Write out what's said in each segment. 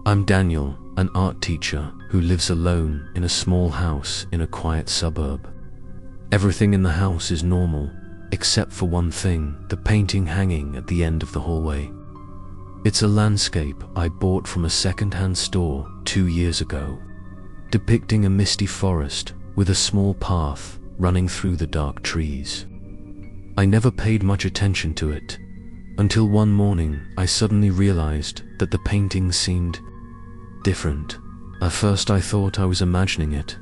I'm Daniel, an art teacher who lives alone in a small house in a quiet suburb. Everything in the house is normal, except for one thing, the painting hanging at the end of the hallway. It's a landscape I bought from a second-hand store 2 years ago, depicting a misty forest with a small path running through the dark trees. I never paid much attention to it, until one morning I suddenly realized that the painting seemed different. At first I thought I was imagining it.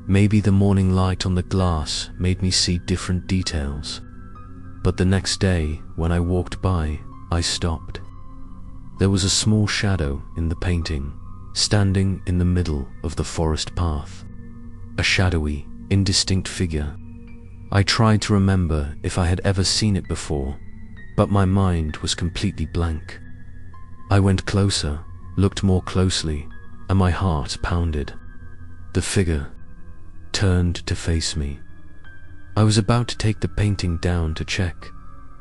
Maybe the morning light on the glass made me see different details. But the next day, when I walked by, I stopped. There was a small shadow in the painting, standing in the middle of the forest path. A shadowy, indistinct figure. I tried to remember if I had ever seen it before, but my mind was completely blank. I went closer, looked more closely, and my heart pounded. The figure turned to face me. I was about to take the painting down to check,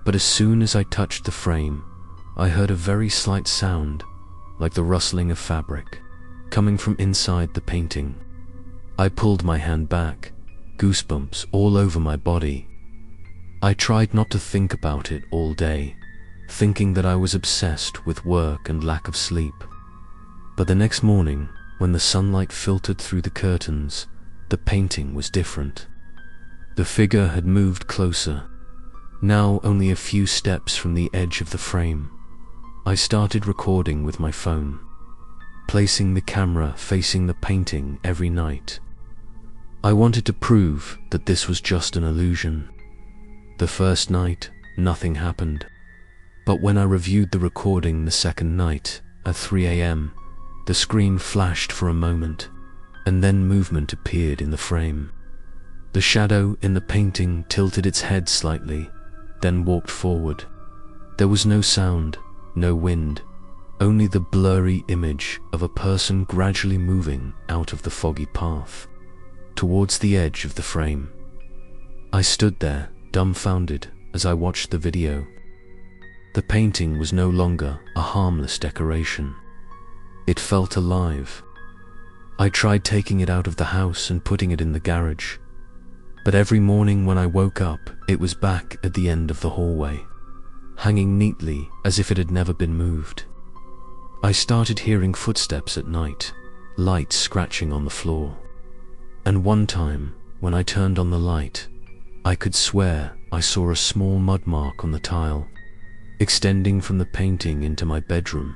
but as soon as I touched the frame, I heard a very slight sound, like the rustling of fabric, coming from inside the painting. I pulled my hand back, goosebumps all over my body. I tried not to think about it all day, thinking that I was obsessed with work and lack of sleep. But the next morning, when the sunlight filtered through the curtains, the painting was different. The figure had moved closer, now only a few steps from the edge of the frame. I started recording with my phone, placing the camera facing the painting every night. I wanted to prove that this was just an illusion. The first night, nothing happened. But when I reviewed the recording the second night, at 3 a.m., the screen flashed for a moment, and then movement appeared in the frame. The shadow in the painting tilted its head slightly, then walked forward. There was no sound, no wind, only the blurry image of a person gradually moving out of the foggy path, towards the edge of the frame. I stood there, dumbfounded, as I watched the video. The painting was no longer a harmless decoration. It felt alive. I tried taking it out of the house and putting it in the garage, but every morning when I woke up, it was back at the end of the hallway, hanging neatly as if it had never been moved. I started hearing footsteps at night, lights scratching on the floor. And one time, when I turned on the light, I could swear I saw a small mud mark on the tile, extending from the painting into my bedroom.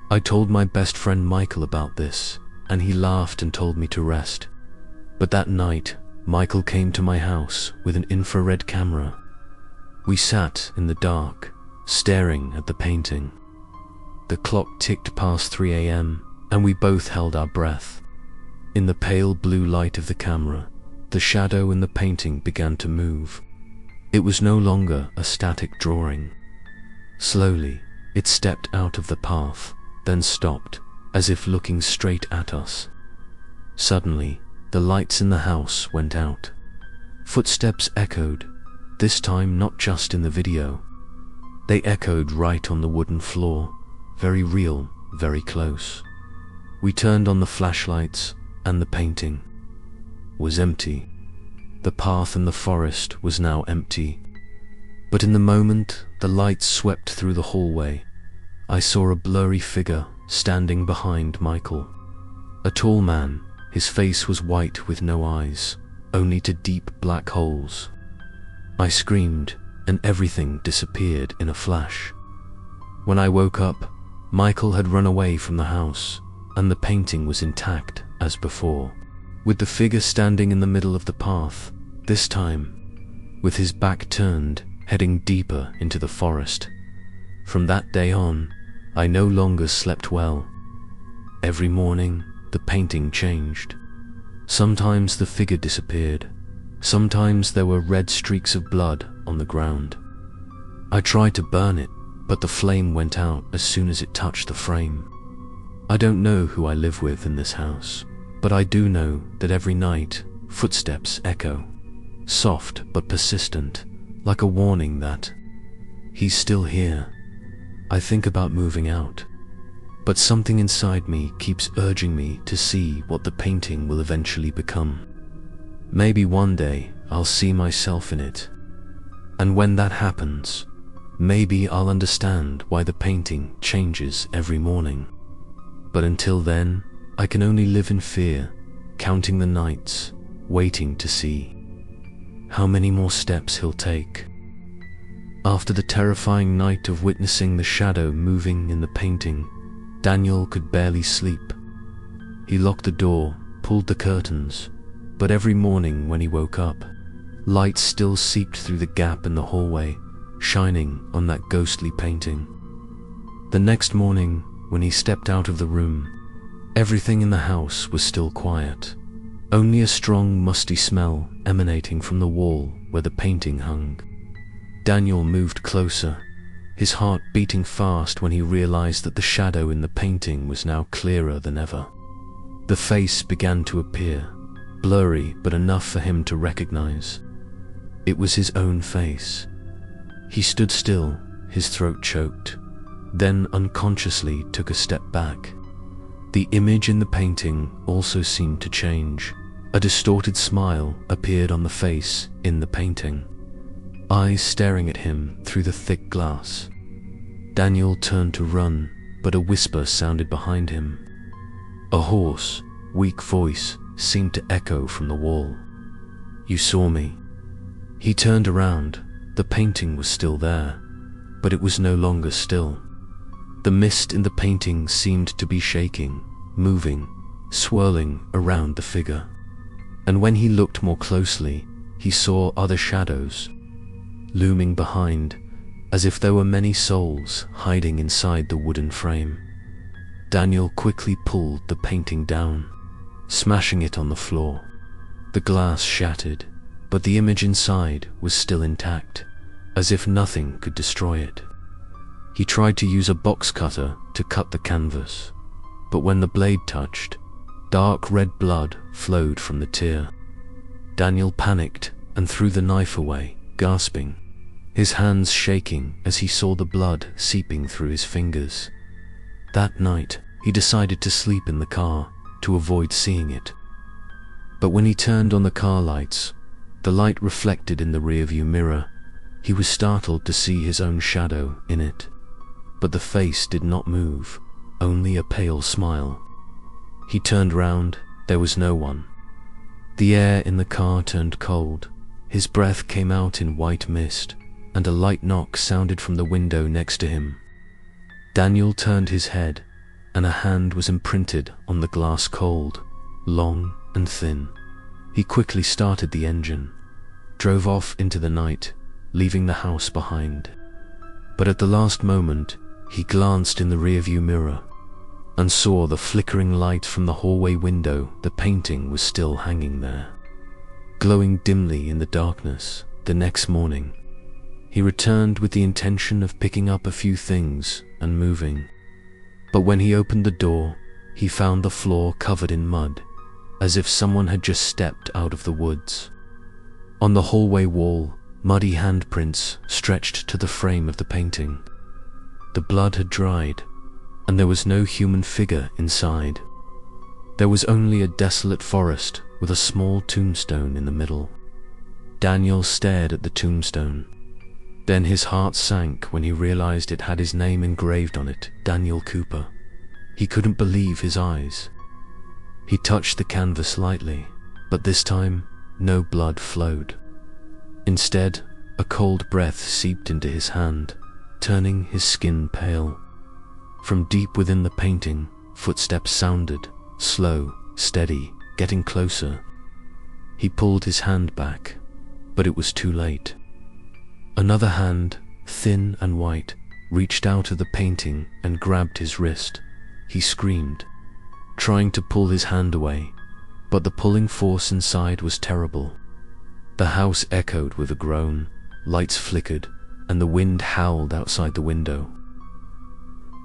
I told my best friend Michael about this, and he laughed and told me to rest. But that night, Michael came to my house with an infrared camera. We sat in the dark, staring at the painting. The clock ticked past 3 a.m., and we both held our breath. In the pale blue light of the camera, the shadow in the painting began to move. It was no longer a static drawing. Slowly, it stepped out of the path, then stopped, as if looking straight at us. Suddenly, the lights in the house went out. Footsteps echoed, this time not just in the video. They echoed right on the wooden floor, very real, very close. We turned on the flashlights, and the painting was empty. The path in the forest was now empty. But in the moment the lights swept through the hallway, I saw a blurry figure standing behind Michael. A tall man, his face was white with no eyes, only two deep black holes. I screamed, and everything disappeared in a flash. When I woke up, Michael had run away from the house, and the painting was intact as before, with the figure standing in the middle of the path, this time with his back turned, heading deeper into the forest. From that day on, I no longer slept well. Every morning, the painting changed. Sometimes the figure disappeared. Sometimes there were red streaks of blood on the ground. I tried to burn it, but the flame went out as soon as it touched the frame. I don't know who I live with in this house, but I do know that every night, footsteps echo, soft but persistent, like a warning that he's still here. I think about moving out, but something inside me keeps urging me to see what the painting will eventually become. Maybe one day I'll see myself in it. And when that happens, maybe I'll understand why the painting changes every morning. But until then, I can only live in fear, counting the nights, waiting to see how many more steps he'll take. After the terrifying night of witnessing the shadow moving in the painting, Daniel could barely sleep. He locked the door, pulled the curtains, but every morning when he woke up, light still seeped through the gap in the hallway, shining on that ghostly painting. The next morning, when he stepped out of the room, everything in the house was still quiet. Only a strong, musty smell emanating from the wall where the painting hung. Daniel moved closer, his heart beating fast when he realized that the shadow in the painting was now clearer than ever. The face began to appear, blurry but enough for him to recognize. It was his own face. He stood still, his throat choked, then unconsciously took a step back. The image in the painting also seemed to change. A distorted smile appeared on the face in the painting, eyes staring at him through the thick glass. Daniel turned to run, but a whisper sounded behind him. A hoarse, weak voice seemed to echo from the wall. "You saw me." He turned around. The painting was still there, but it was no longer still. The mist in the painting seemed to be shaking, moving, swirling around the figure. And when he looked more closely, he saw other shadows looming behind, as if there were many souls hiding inside the wooden frame. Daniel quickly pulled the painting down, smashing it on the floor. The glass shattered, but the image inside was still intact, as if nothing could destroy it. He tried to use a box cutter to cut the canvas, but when the blade touched, dark red blood flowed from the tear. Daniel panicked and threw the knife away, gasping, his hands shaking as he saw the blood seeping through his fingers. That night, he decided to sleep in the car to avoid seeing it. But when he turned on the car lights, the light reflected in the rearview mirror, he was startled to see his own shadow in it. But the face did not move, only a pale smile. He turned round, there was no one. The air in the car turned cold, his breath came out in white mist, and a light knock sounded from the window next to him. Daniel turned his head, and a hand was imprinted on the glass cold, long and thin. He quickly started the engine, drove off into the night, leaving the house behind. But at the last moment, he glanced in the rearview mirror and saw the flickering light from the hallway window. The painting was still hanging there, glowing dimly in the darkness. The next morning, he returned with the intention of picking up a few things and moving. But when he opened the door, he found the floor covered in mud, as if someone had just stepped out of the woods. On the hallway wall, muddy handprints stretched to the frame of the painting. The blood had dried, and there was no human figure inside. There was only a desolate forest with a small tombstone in the middle. Daniel stared at the tombstone. Then his heart sank when he realized it had his name engraved on it, Daniel Cooper. He couldn't believe his eyes. He touched the canvas lightly, but this time, no blood flowed. Instead, a cold breath seeped into his hand, turning his skin pale. From deep within the painting, footsteps sounded, slow, steady, getting closer. He pulled his hand back, but it was too late. Another hand, thin and white, reached out of the painting and grabbed his wrist. He screamed, trying to pull his hand away, but the pulling force inside was terrible. The house echoed with a groan, lights flickered, and the wind howled outside the window.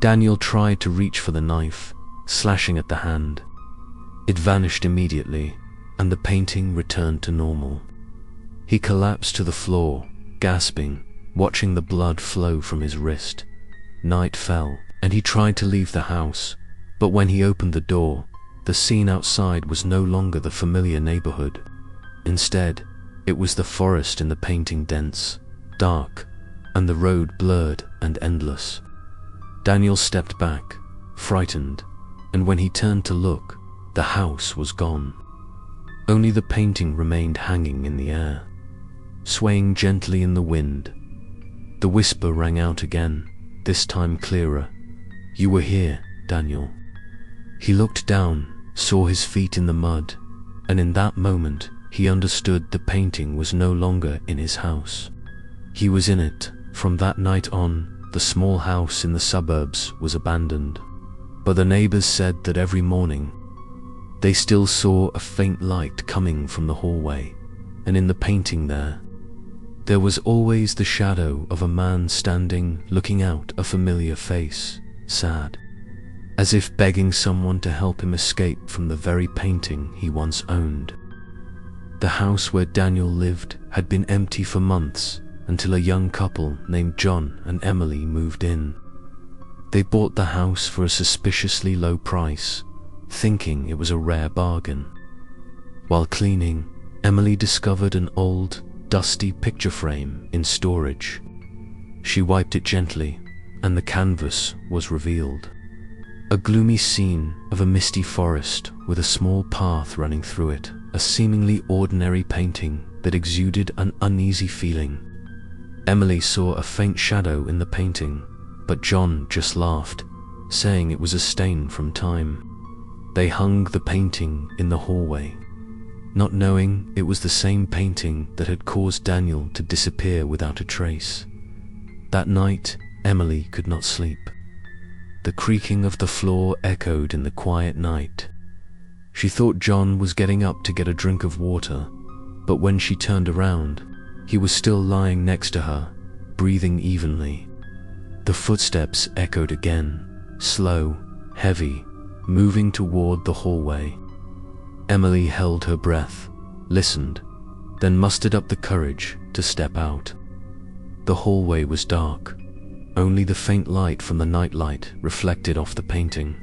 Daniel tried to reach for the knife, slashing at the hand. It vanished immediately, and the painting returned to normal. He collapsed to the floor, gasping, watching the blood flow from his wrist. Night fell, and he tried to leave the house, but when he opened the door, the scene outside was no longer the familiar neighborhood. Instead, it was the forest in the painting, dense, dark, and the road blurred and endless. Daniel stepped back, frightened, and when he turned to look, the house was gone. Only the painting remained hanging in the air, swaying gently in the wind. The whisper rang out again, this time clearer. "You were here, Daniel." He looked down, saw his feet in the mud, and in that moment, he understood the painting was no longer in his house. He was in it. From that night on, the small house in the suburbs was abandoned. But the neighbors said that every morning, they still saw a faint light coming from the hallway, and in the painting there was always the shadow of a man standing, looking out, a familiar face, sad, as if begging someone to help him escape from the very painting he once owned. The house where Daniel lived had been empty for months, until a young couple named John and Emily moved in. They bought the house for a suspiciously low price, thinking it was a rare bargain. While cleaning, Emily discovered an old, dusty picture frame in storage. She wiped it gently, and the canvas was revealed. A gloomy scene of a misty forest with a small path running through it, a seemingly ordinary painting that exuded an uneasy feeling. Emily saw a faint shadow in the painting, but John just laughed, saying it was a stain from time. They hung the painting in the hallway, not knowing it was the same painting that had caused Daniel to disappear without a trace. That night, Emily could not sleep. The creaking of the floor echoed in the quiet night. She thought John was getting up to get a drink of water, but when she turned around, he was still lying next to her, breathing evenly. The footsteps echoed again, slow, heavy, moving toward the hallway. Emily held her breath, listened, then mustered up the courage to step out. The hallway was dark. Only the faint light from the nightlight reflected off the painting.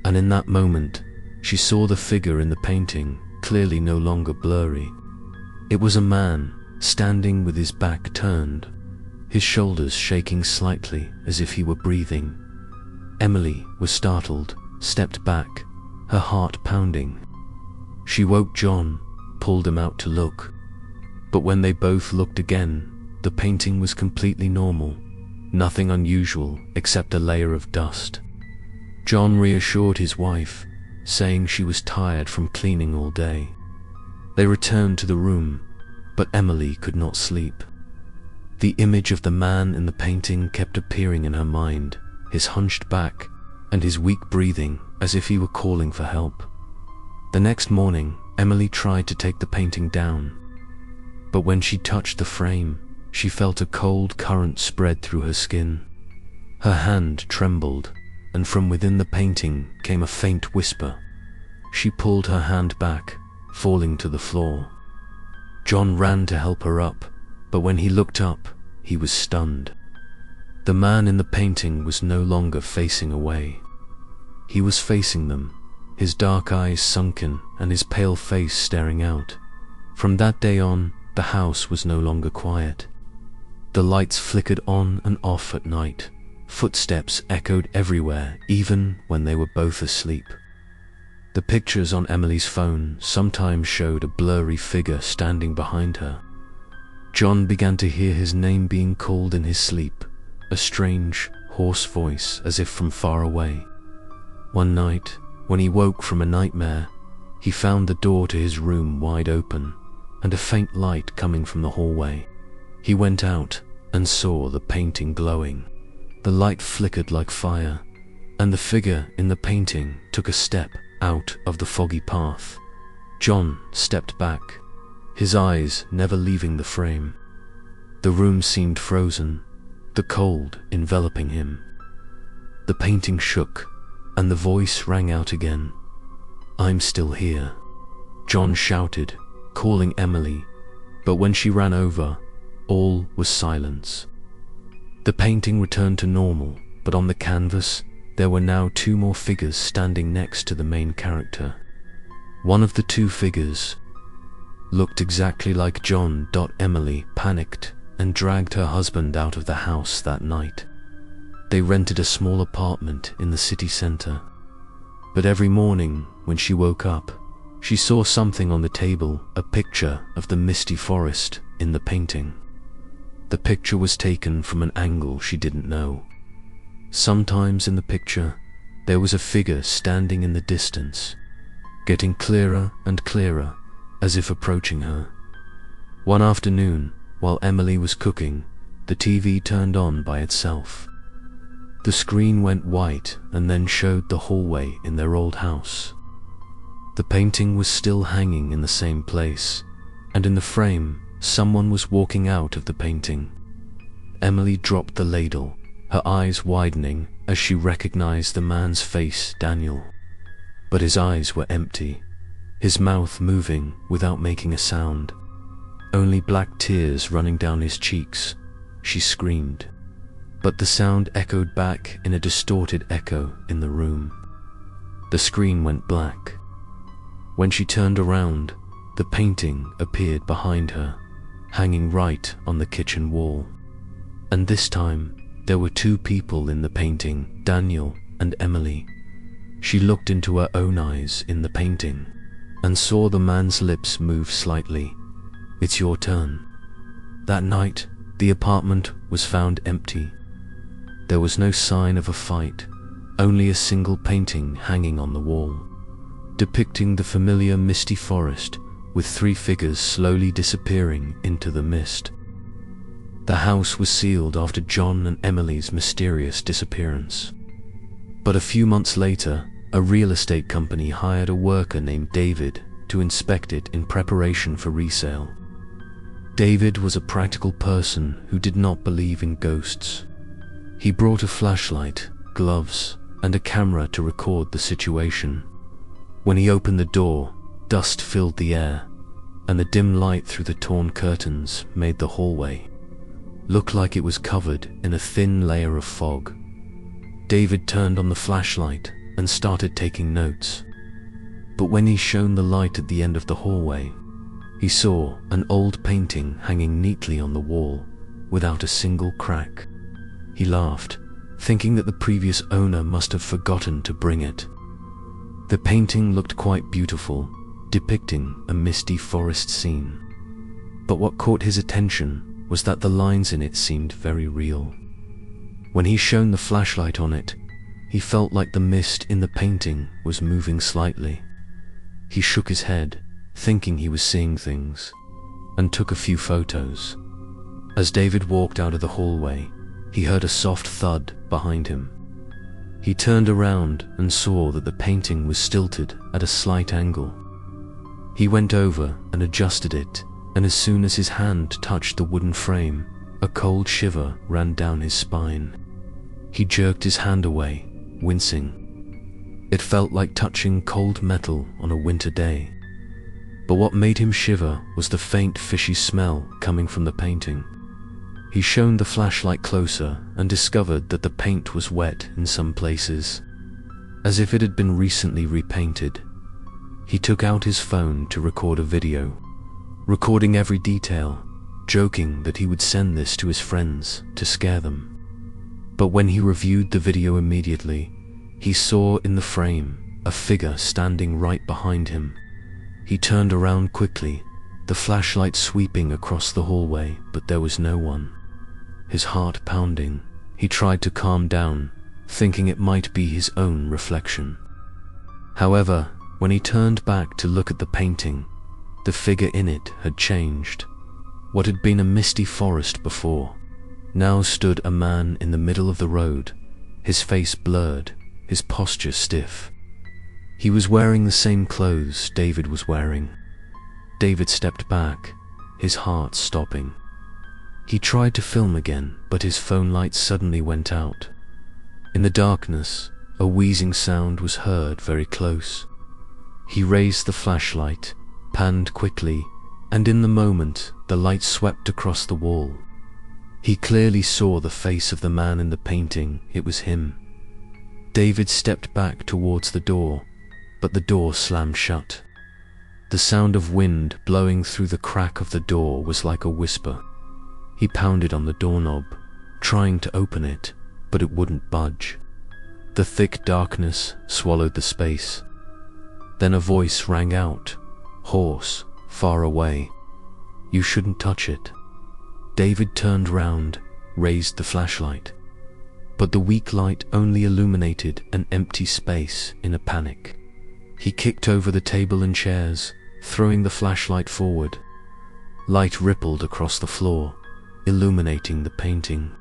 And in that moment, she saw the figure in the painting, clearly no longer blurry. It was a man, standing with his back turned, his shoulders shaking slightly as if he were breathing. Emily was startled, stepped back, her heart pounding. She woke John, pulled him out to look. But when they both looked again, the painting was completely normal, nothing unusual except a layer of dust. John reassured his wife, saying she was tired from cleaning all day. They returned to the room, but Emily could not sleep. The image of the man in the painting kept appearing in her mind, his hunched back and his weak breathing as if he were calling for help. The next morning, Emily tried to take the painting down, but when she touched the frame, she felt a cold current spread through her skin. Her hand trembled, and from within the painting came a faint whisper. She pulled her hand back, falling to the floor. John ran to help her up, but when he looked up, he was stunned. The man in the painting was no longer facing away. He was facing them, his dark eyes sunken and his pale face staring out. From that day on, the house was no longer quiet. The lights flickered on and off at night. Footsteps echoed everywhere, even when they were both asleep. The pictures on Emily's phone sometimes showed a blurry figure standing behind her. John began to hear his name being called in his sleep, a strange, hoarse voice as if from far away. One night, when he woke from a nightmare, he found the door to his room wide open and a faint light coming from the hallway. He went out and saw the painting glowing. The light flickered like fire, and the figure in the painting took a step out of the foggy path. John stepped back, his eyes never leaving the frame. The room seemed frozen, the cold enveloping him. The painting shook, and the voice rang out again. "I'm still here," John shouted, calling Emily, but when she ran over, all was silence. The painting returned to normal, but on the canvas, there were now two more figures standing next to the main character. One of the two figures looked exactly like John. Emily panicked and dragged her husband out of the house that night. They rented a small apartment in the city center. But every morning when she woke up, she saw something on the table, a picture of the misty forest in the painting. The picture was taken from an angle she didn't know. Sometimes in the picture, there was a figure standing in the distance, getting clearer and clearer, as if approaching her. One afternoon, while Emily was cooking, the TV turned on by itself. The screen went white and then showed the hallway in their old house. The painting was still hanging in the same place, and in the frame, someone was walking out of the painting. Emily dropped the ladle, her eyes widening as she recognized the man's face, Daniel. But his eyes were empty, his mouth moving without making a sound. Only black tears running down his cheeks. She screamed, but the sound echoed back in a distorted echo in the room. The screen went black. When she turned around, the painting appeared behind her, hanging right on the kitchen wall. And this time, there were two people in the painting, Daniel and Emily. She looked into her own eyes in the painting and saw the man's lips move slightly. "It's your turn." That night, the apartment was found empty. There was no sign of a fight, only a single painting hanging on the wall, depicting the familiar misty forest with three figures slowly disappearing into the mist. The house was sealed after John and Emily's mysterious disappearance. But a few months later, a real estate company hired a worker named David to inspect it in preparation for resale. David was a practical person who did not believe in ghosts. He brought a flashlight, gloves, and a camera to record the situation. When he opened the door, dust filled the air, and the dim light through the torn curtains made the hallway look like it was covered in a thin layer of fog. David turned on the flashlight and started taking notes. But when he shone the light at the end of the hallway, he saw an old painting hanging neatly on the wall without a single crack. He laughed, thinking that the previous owner must have forgotten to bring it. The painting looked quite beautiful, depicting a misty forest scene. But what caught his attention was that the lines in it seemed very real. When he shone the flashlight on it, he felt like the mist in the painting was moving slightly. He shook his head, thinking he was seeing things, and took a few photos. As David walked out of the hallway, he heard a soft thud behind him. He turned around and saw that the painting was tilted at a slight angle. He went over and adjusted it, and as soon as his hand touched the wooden frame, a cold shiver ran down his spine. He jerked his hand away, wincing. It felt like touching cold metal on a winter day. But what made him shiver was the faint fishy smell coming from the painting. He shone the flashlight closer and discovered that the paint was wet in some places, as if it had been recently repainted. He took out his phone to record a video, recording every detail, joking that he would send this to his friends to scare them. But when he reviewed the video immediately, he saw in the frame a figure standing right behind him. He turned around quickly, the flashlight sweeping across the hallway, but there was no one. His heart pounding, he tried to calm down, thinking it might be his own reflection. However, when he turned back to look at the painting, the figure in it had changed. What had been a misty forest before now stood a man in the middle of the road, his face blurred, his posture stiff. He was wearing the same clothes David was wearing. David stepped back, his heart stopping. He tried to film again, but his phone light suddenly went out. In the darkness, a wheezing sound was heard very close. He raised the flashlight, panned quickly, and in the moment, the light swept across the wall. He clearly saw the face of the man in the painting. It was him. David stepped back towards the door, but the door slammed shut. The sound of wind blowing through the crack of the door was like a whisper. He pounded on the doorknob, trying to open it, but it wouldn't budge. The thick darkness swallowed the space. Then a voice rang out, hoarse, far away. "You shouldn't touch it." David turned round, raised the flashlight, but the weak light only illuminated an empty space. In a panic, he kicked over the table and chairs, throwing the flashlight forward. Light rippled across the floor, illuminating the painting.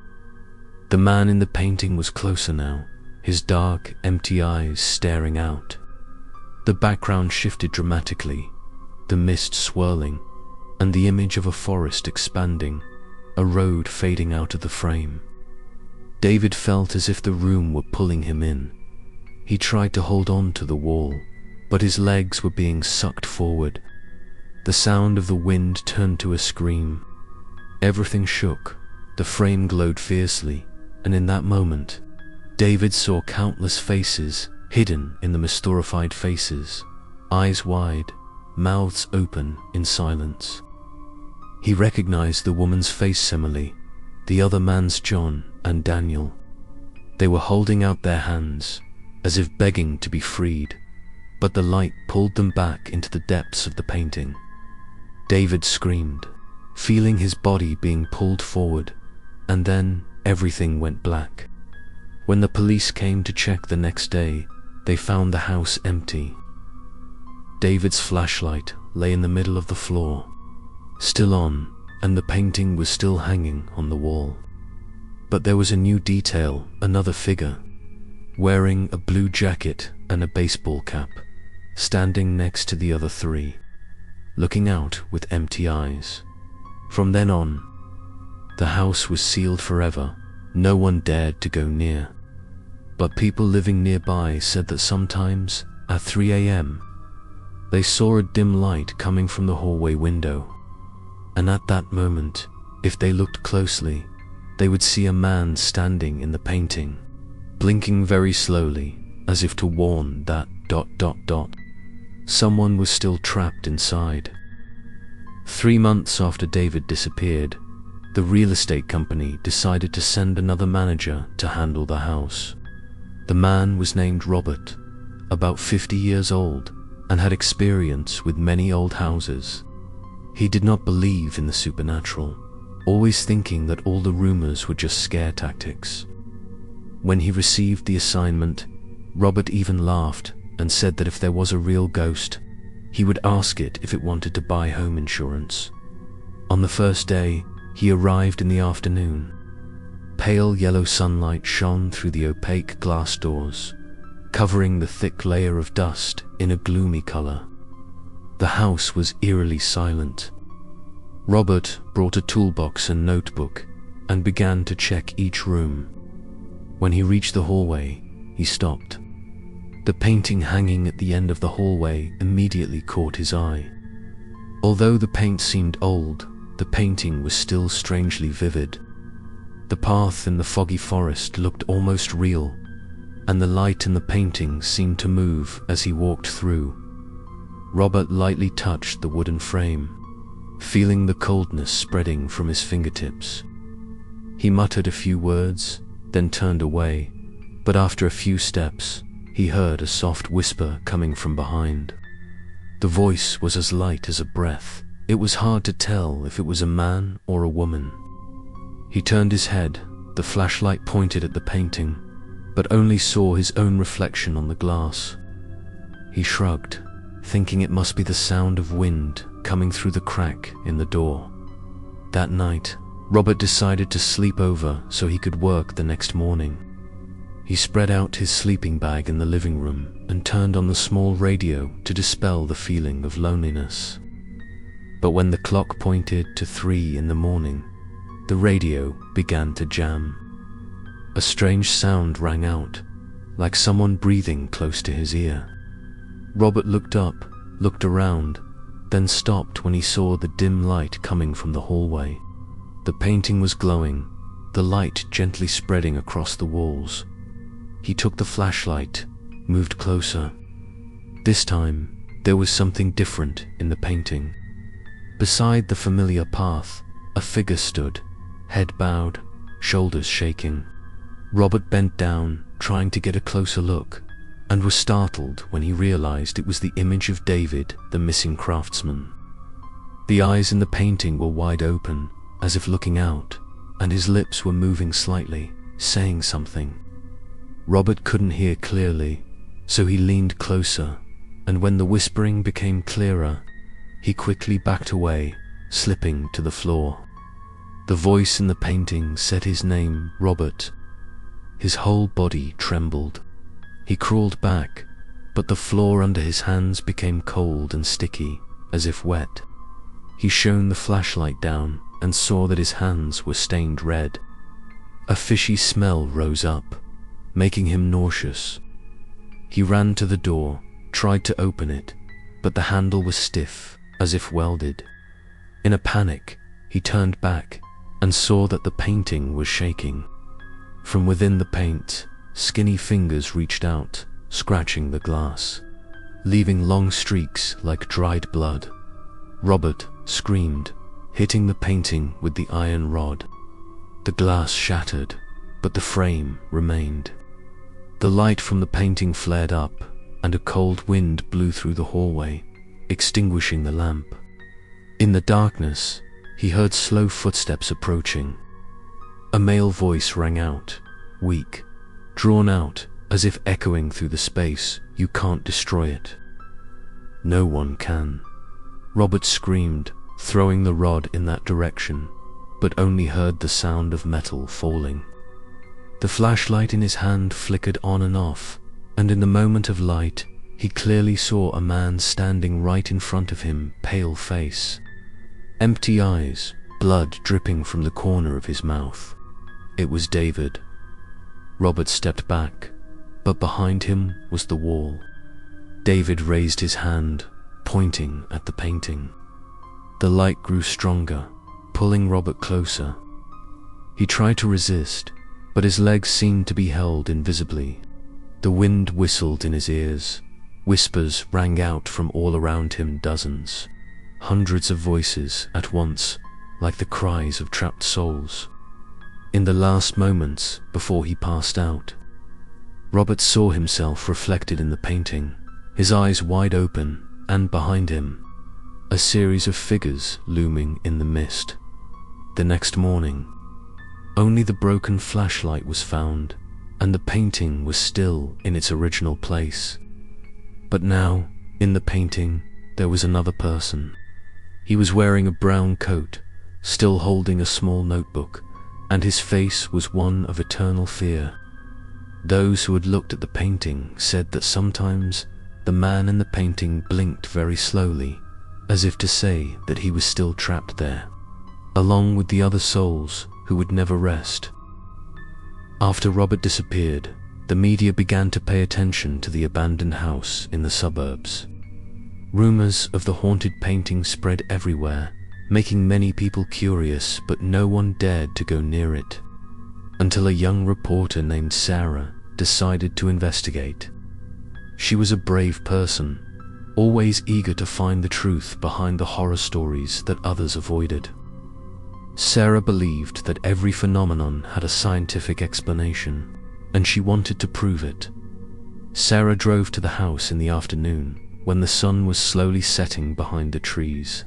The man in the painting was closer now, his dark, empty eyes staring out. The background shifted dramatically, the mist swirling, and the image of a forest expanding, a road fading out of the frame. David felt as if the room were pulling him in. He tried to hold on to the wall, but his legs were being sucked forward. The sound of the wind turned to a scream. Everything shook, the frame glowed fiercely, and in that moment, David saw countless faces hidden in the mystified faces, eyes wide, mouths open in silence. He recognized the woman's face simile, the other man's John and Daniel. They were holding out their hands, as if begging to be freed, but the light pulled them back into the depths of the painting. David screamed, feeling his body being pulled forward, and then everything went black. When the police came to check the next day, they found the house empty. David's flashlight lay in the middle of the floor, still on, and the painting was still hanging on the wall. But there was a new detail, another figure, wearing a blue jacket and a baseball cap, standing next to the other three, looking out with empty eyes. From then on, the house was sealed forever. No one dared to go near. But people living nearby said that sometimes, at 3 a.m., they saw a dim light coming from the hallway window. And at that moment, if they looked closely, they would see a man standing in the painting, blinking very slowly, as if to warn that ... someone was still trapped inside. 3 months after David disappeared, the real estate company decided to send another manager to handle the house. The man was named Robert, about 50 years old, and had experience with many old houses. He did not believe in the supernatural, always thinking that all the rumors were just scare tactics. When he received the assignment, Robert even laughed and said that if there was a real ghost, he would ask it if it wanted to buy home insurance. On the first day, he arrived in the afternoon. Pale yellow sunlight shone through the opaque glass doors, covering the thick layer of dust in a gloomy color. The house was eerily silent. Robert brought a toolbox and notebook and began to check each room. When he reached the hallway, he stopped. The painting hanging at the end of the hallway immediately caught his eye. Although the paint seemed old, the painting was still strangely vivid. The path in the foggy forest looked almost real, and the light in the painting seemed to move as he walked through. Robert lightly touched the wooden frame, feeling the coldness spreading from his fingertips. He muttered a few words, then turned away, but after a few steps, he heard a soft whisper coming from behind. The voice was as light as a breath. It was hard to tell if it was a man or a woman. He turned his head, the flashlight pointed at the painting, but only saw his own reflection on the glass. He shrugged, thinking it must be the sound of wind coming through the crack in the door. That night, Robert decided to sleep over so he could work the next morning. He spread out his sleeping bag in the living room and turned on the small radio to dispel the feeling of loneliness. But when the clock pointed to 3 in the morning, the radio began to jam. A strange sound rang out, like someone breathing close to his ear. Robert looked up, looked around, then stopped when he saw the dim light coming from the hallway. The painting was glowing, the light gently spreading across the walls. He took the flashlight, moved closer. This time, there was something different in the painting. Beside the familiar path, a figure stood, head bowed, shoulders shaking. Robert bent down, trying to get a closer look, and was startled when he realized it was the image of David, the missing craftsman. The eyes in the painting were wide open, as if looking out, and his lips were moving slightly, saying something. Robert couldn't hear clearly, so he leaned closer, and when the whispering became clearer, he quickly backed away, slipping to the floor. The voice in the painting said his name, Robert. His whole body trembled. He crawled back, but the floor under his hands became cold and sticky, as if wet. He shone the flashlight down and saw that his hands were stained red. A fishy smell rose up, making him nauseous. He ran to the door, tried to open it, but the handle was stiff, as if welded. In a panic, he turned back and saw that the painting was shaking. From within the paint, skinny fingers reached out, scratching the glass, leaving long streaks like dried blood. Robert screamed, hitting the painting with the iron rod. The glass shattered, but the frame remained. The light from the painting flared up, and a cold wind blew through the hallway, extinguishing the lamp. In the darkness, he heard slow footsteps approaching. A male voice rang out, weak, drawn out, as if echoing through the space. "You can't destroy it." "No one can." Robert screamed, throwing the rod in that direction, but only heard the sound of metal falling. The flashlight in his hand flickered on and off, and in the moment of light, he clearly saw a man standing right in front of him, pale face, empty eyes, blood dripping from the corner of his mouth. It was David. Robert stepped back, but behind him was the wall. David raised his hand, pointing at the painting. The light grew stronger, pulling Robert closer. He tried to resist, but his legs seemed to be held invisibly. The wind whistled in his ears. Whispers rang out from all around him, dozens, hundreds of voices at once, like the cries of trapped souls. In the last moments before he passed out, Robert saw himself reflected in the painting, his eyes wide open, and behind him, a series of figures looming in the mist. The next morning, only the broken flashlight was found, and the painting was still in its original place. But now, in the painting, there was another person. He was wearing a brown coat, still holding a small notebook, and his face was one of eternal fear. Those who had looked at the painting said that sometimes the man in the painting blinked very slowly, as if to say that he was still trapped there, along with the other souls who would never rest. After Robert disappeared, the media began to pay attention to the abandoned house in the suburbs. Rumors of the haunted painting spread everywhere, making many people curious, but no one dared to go near it, until a young reporter named Sarah decided to investigate. She was a brave person, always eager to find the truth behind the horror stories that others avoided. Sarah believed that every phenomenon had a scientific explanation, and she wanted to prove it. Sarah drove to the house in the afternoon, when the sun was slowly setting behind the trees.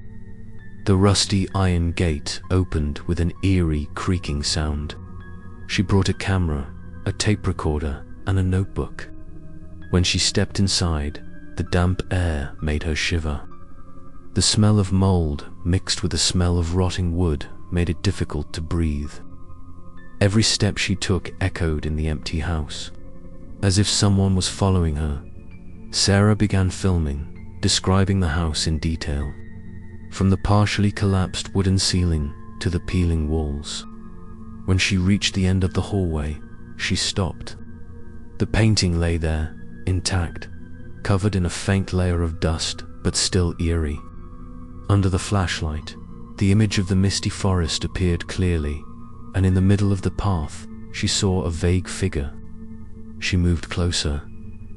The rusty iron gate opened with an eerie creaking sound. She brought a camera, a tape recorder, and a notebook. When she stepped inside, the damp air made her shiver. The smell of mold mixed with the smell of rotting wood made it difficult to breathe. Every step she took echoed in the empty house, as if someone was following her. Sarah began filming, describing the house in detail, from the partially collapsed wooden ceiling to the peeling walls. When she reached the end of the hallway, she stopped. The painting lay there, intact, covered in a faint layer of dust, but still eerie. Under the flashlight, the image of the misty forest appeared clearly, and in the middle of the path, she saw a vague figure. She moved closer,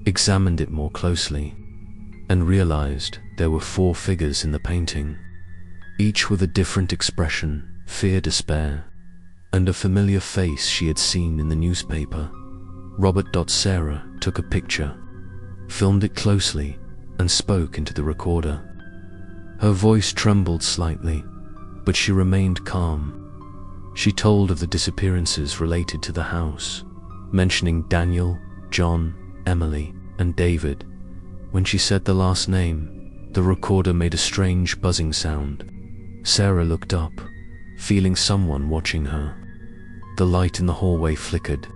examined it more closely, and realized there were 4 figures in the painting, each with a different expression: fear, despair, and a familiar face she had seen in the newspaper. Sarah took a picture, filmed it closely, and spoke into the recorder. Her voice trembled slightly, but she remained calm. She told of the disappearances related to the house, mentioning Daniel, John, Emily, and David. When she said the last name, the recorder made a strange buzzing sound. Sarah looked up, feeling someone watching her. The light in the hallway flickered.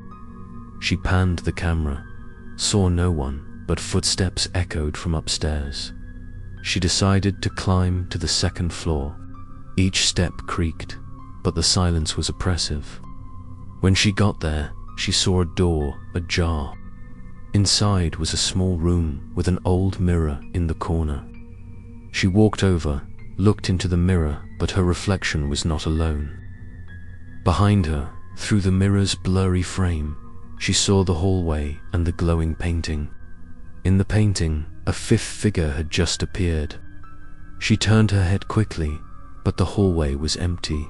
She panned the camera, saw no one, but footsteps echoed from upstairs. She decided to climb to the 2nd floor. Each step creaked, but the silence was oppressive. When she got there, she saw a door ajar. Inside was a small room with an old mirror in the corner. She walked over, looked into the mirror, but her reflection was not alone. Behind her, through the mirror's blurry frame, she saw the hallway and the glowing painting. In the painting, a 5th figure had just appeared. She turned her head quickly, but the hallway was empty.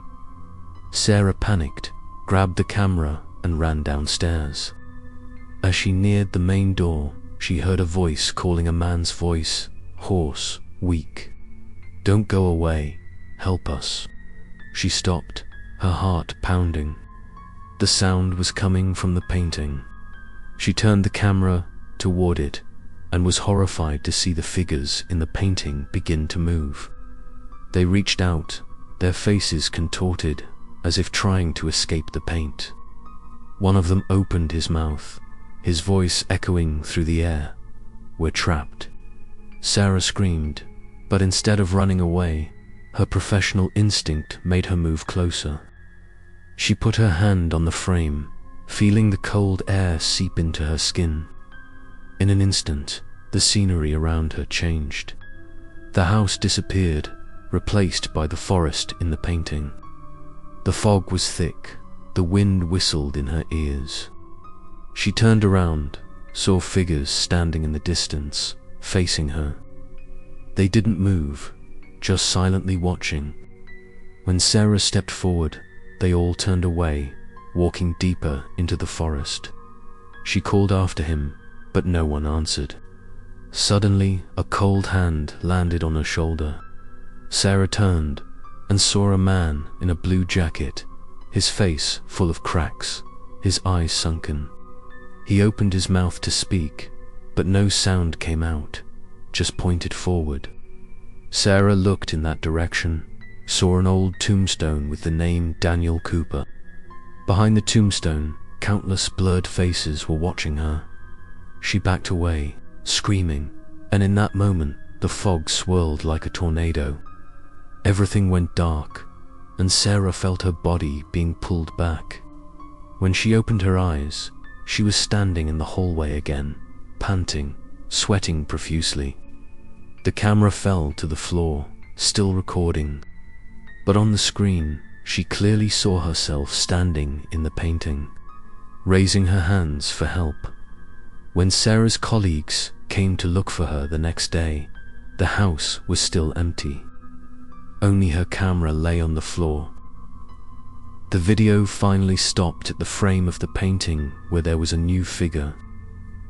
Sarah panicked, grabbed the camera, and ran downstairs. As she neared the main door, she heard a voice calling, a man's voice, hoarse, weak. "Don't go away, help us." She stopped, her heart pounding. The sound was coming from the painting. She turned the camera toward it and was horrified to see the figures in the painting begin to move. They reached out, their faces contorted as if trying to escape the paint. One of them opened his mouth, his voice echoing through the air. "We're trapped." Sarah screamed, but instead of running away, her professional instinct made her move closer. She put her hand on the frame, feeling the cold air seep into her skin. In an instant, the scenery around her changed. The house disappeared, replaced by the forest in the painting. The fog was thick, the wind whistled in her ears. She turned around, saw figures standing in the distance, facing her. They didn't move, just silently watching. When Sarah stepped forward, they all turned away, walking deeper into the forest. She called after him, but no one answered. Suddenly, a cold hand landed on her shoulder. Sarah turned and saw a man in a blue jacket, his face full of cracks, his eyes sunken. He opened his mouth to speak, but no sound came out, just pointed forward. Sarah looked in that direction, saw an old tombstone with the name Daniel Cooper. Behind the tombstone, countless blurred faces were watching her. She backed away, screaming, and in that moment, the fog swirled like a tornado. Everything went dark, and Sarah felt her body being pulled back. When she opened her eyes, she was standing in the hallway again, panting, sweating profusely. The camera fell to the floor, still recording, but on the screen, she clearly saw herself standing in the painting, raising her hands for help. When Sarah's colleagues came to look for her the next day, the house was still empty. Only her camera lay on the floor. The video finally stopped at the frame of the painting where there was a new figure.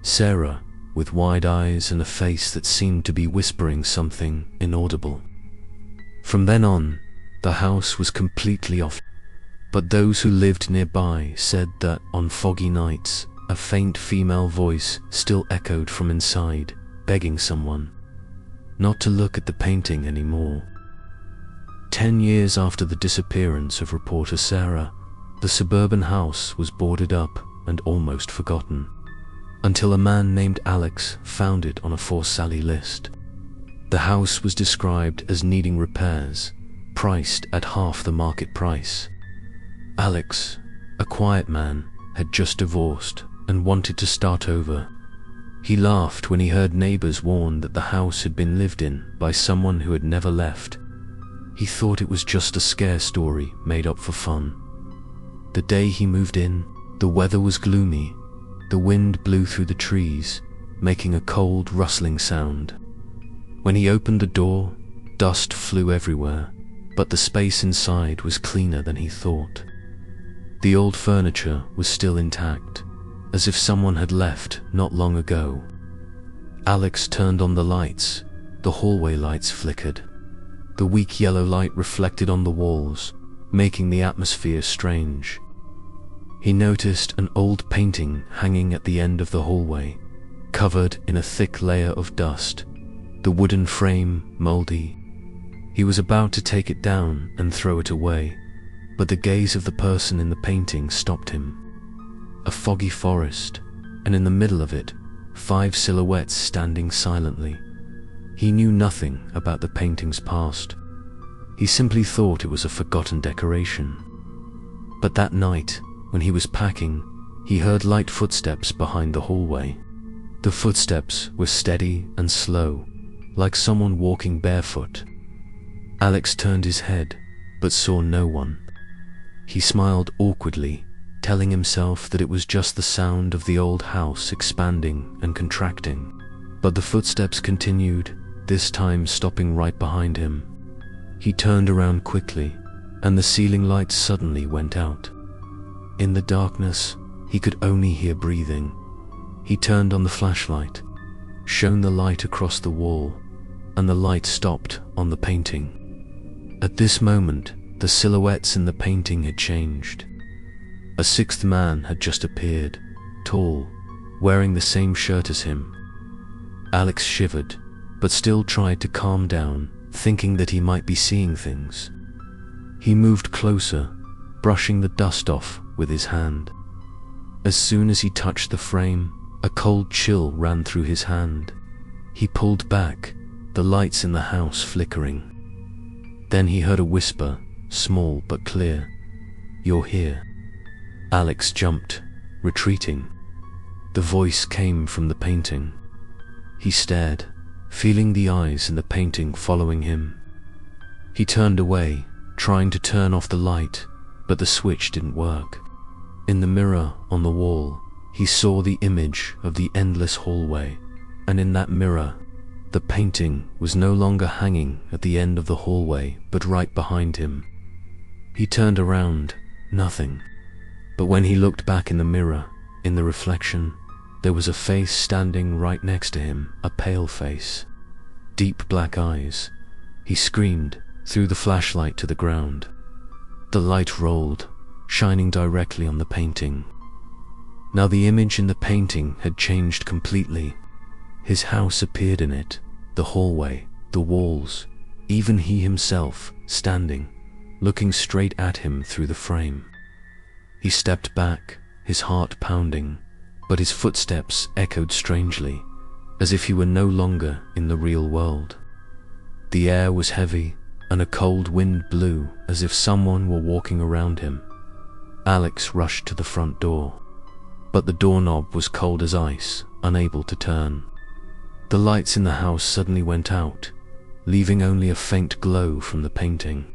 Sarah, with wide eyes and a face that seemed to be whispering something inaudible. From then on, the house was completely off, but those who lived nearby said that on foggy nights, a faint female voice still echoed from inside, begging someone not to look at the painting anymore. 10 years after the disappearance of reporter Sarah, the suburban house was boarded up and almost forgotten, until a man named Alex found it on a for sale list. The house was described as needing repairs, priced at half the market price. Alex, a quiet man, had just divorced and wanted to start over. He laughed when he heard neighbors warn that the house had been lived in by someone who had never left. He thought it was just a scare story made up for fun. The day he moved in, the weather was gloomy. The wind blew through the trees, making a cold, rustling sound. When he opened the door, dust flew everywhere, but the space inside was cleaner than he thought. The old furniture was still intact, as if someone had left not long ago. Alex turned on the lights. The hallway lights flickered. The weak yellow light reflected on the walls, making the atmosphere strange. He noticed an old painting hanging at the end of the hallway, covered in a thick layer of dust, the wooden frame moldy. He was about to take it down and throw it away, but the gaze of the person in the painting stopped him. A foggy forest, and in the middle of it, 5 silhouettes standing silently. He knew nothing about the painting's past. He simply thought it was a forgotten decoration. But that night, when he was packing, he heard light footsteps behind the hallway. The footsteps were steady and slow, like someone walking barefoot. Alex turned his head, but saw no one. He smiled awkwardly, telling himself that it was just the sound of the old house expanding and contracting. But the footsteps continued, this time stopping right behind him. He turned around quickly, and the ceiling lights suddenly went out. In the darkness, he could only hear breathing. He turned on the flashlight, shone the light across the wall, and the light stopped on the painting. At this moment, the silhouettes in the painting had changed. A 6th man had just appeared, tall, wearing the same shirt as him. Alex shivered, but still tried to calm down, thinking that he might be seeing things. He moved closer, brushing the dust off with his hand. As soon as he touched the frame, a cold chill ran through his hand. He pulled back, the lights in the house flickering. Then he heard a whisper, small but clear. "You're here." Alex jumped, retreating. The voice came from the painting. He stared, feeling the eyes in the painting following him. He turned away, trying to turn off the light, but the switch didn't work. In the mirror on the wall, he saw the image of the endless hallway, and in that mirror, the painting was no longer hanging at the end of the hallway, but right behind him. He turned around, nothing. But when he looked back in the mirror, in the reflection, there was a face standing right next to him, a pale face, deep black eyes. He screamed, threw the flashlight to the ground. The light rolled, shining directly on the painting. Now the image in the painting had changed completely. His house appeared in it, the hallway, the walls, even he himself, standing, looking straight at him through the frame. He stepped back, his heart pounding, but his footsteps echoed strangely, as if he were no longer in the real world. The air was heavy, and a cold wind blew as if someone were walking around him. Alex rushed to the front door, but the doorknob was cold as ice, unable to turn. The lights in the house suddenly went out, leaving only a faint glow from the painting.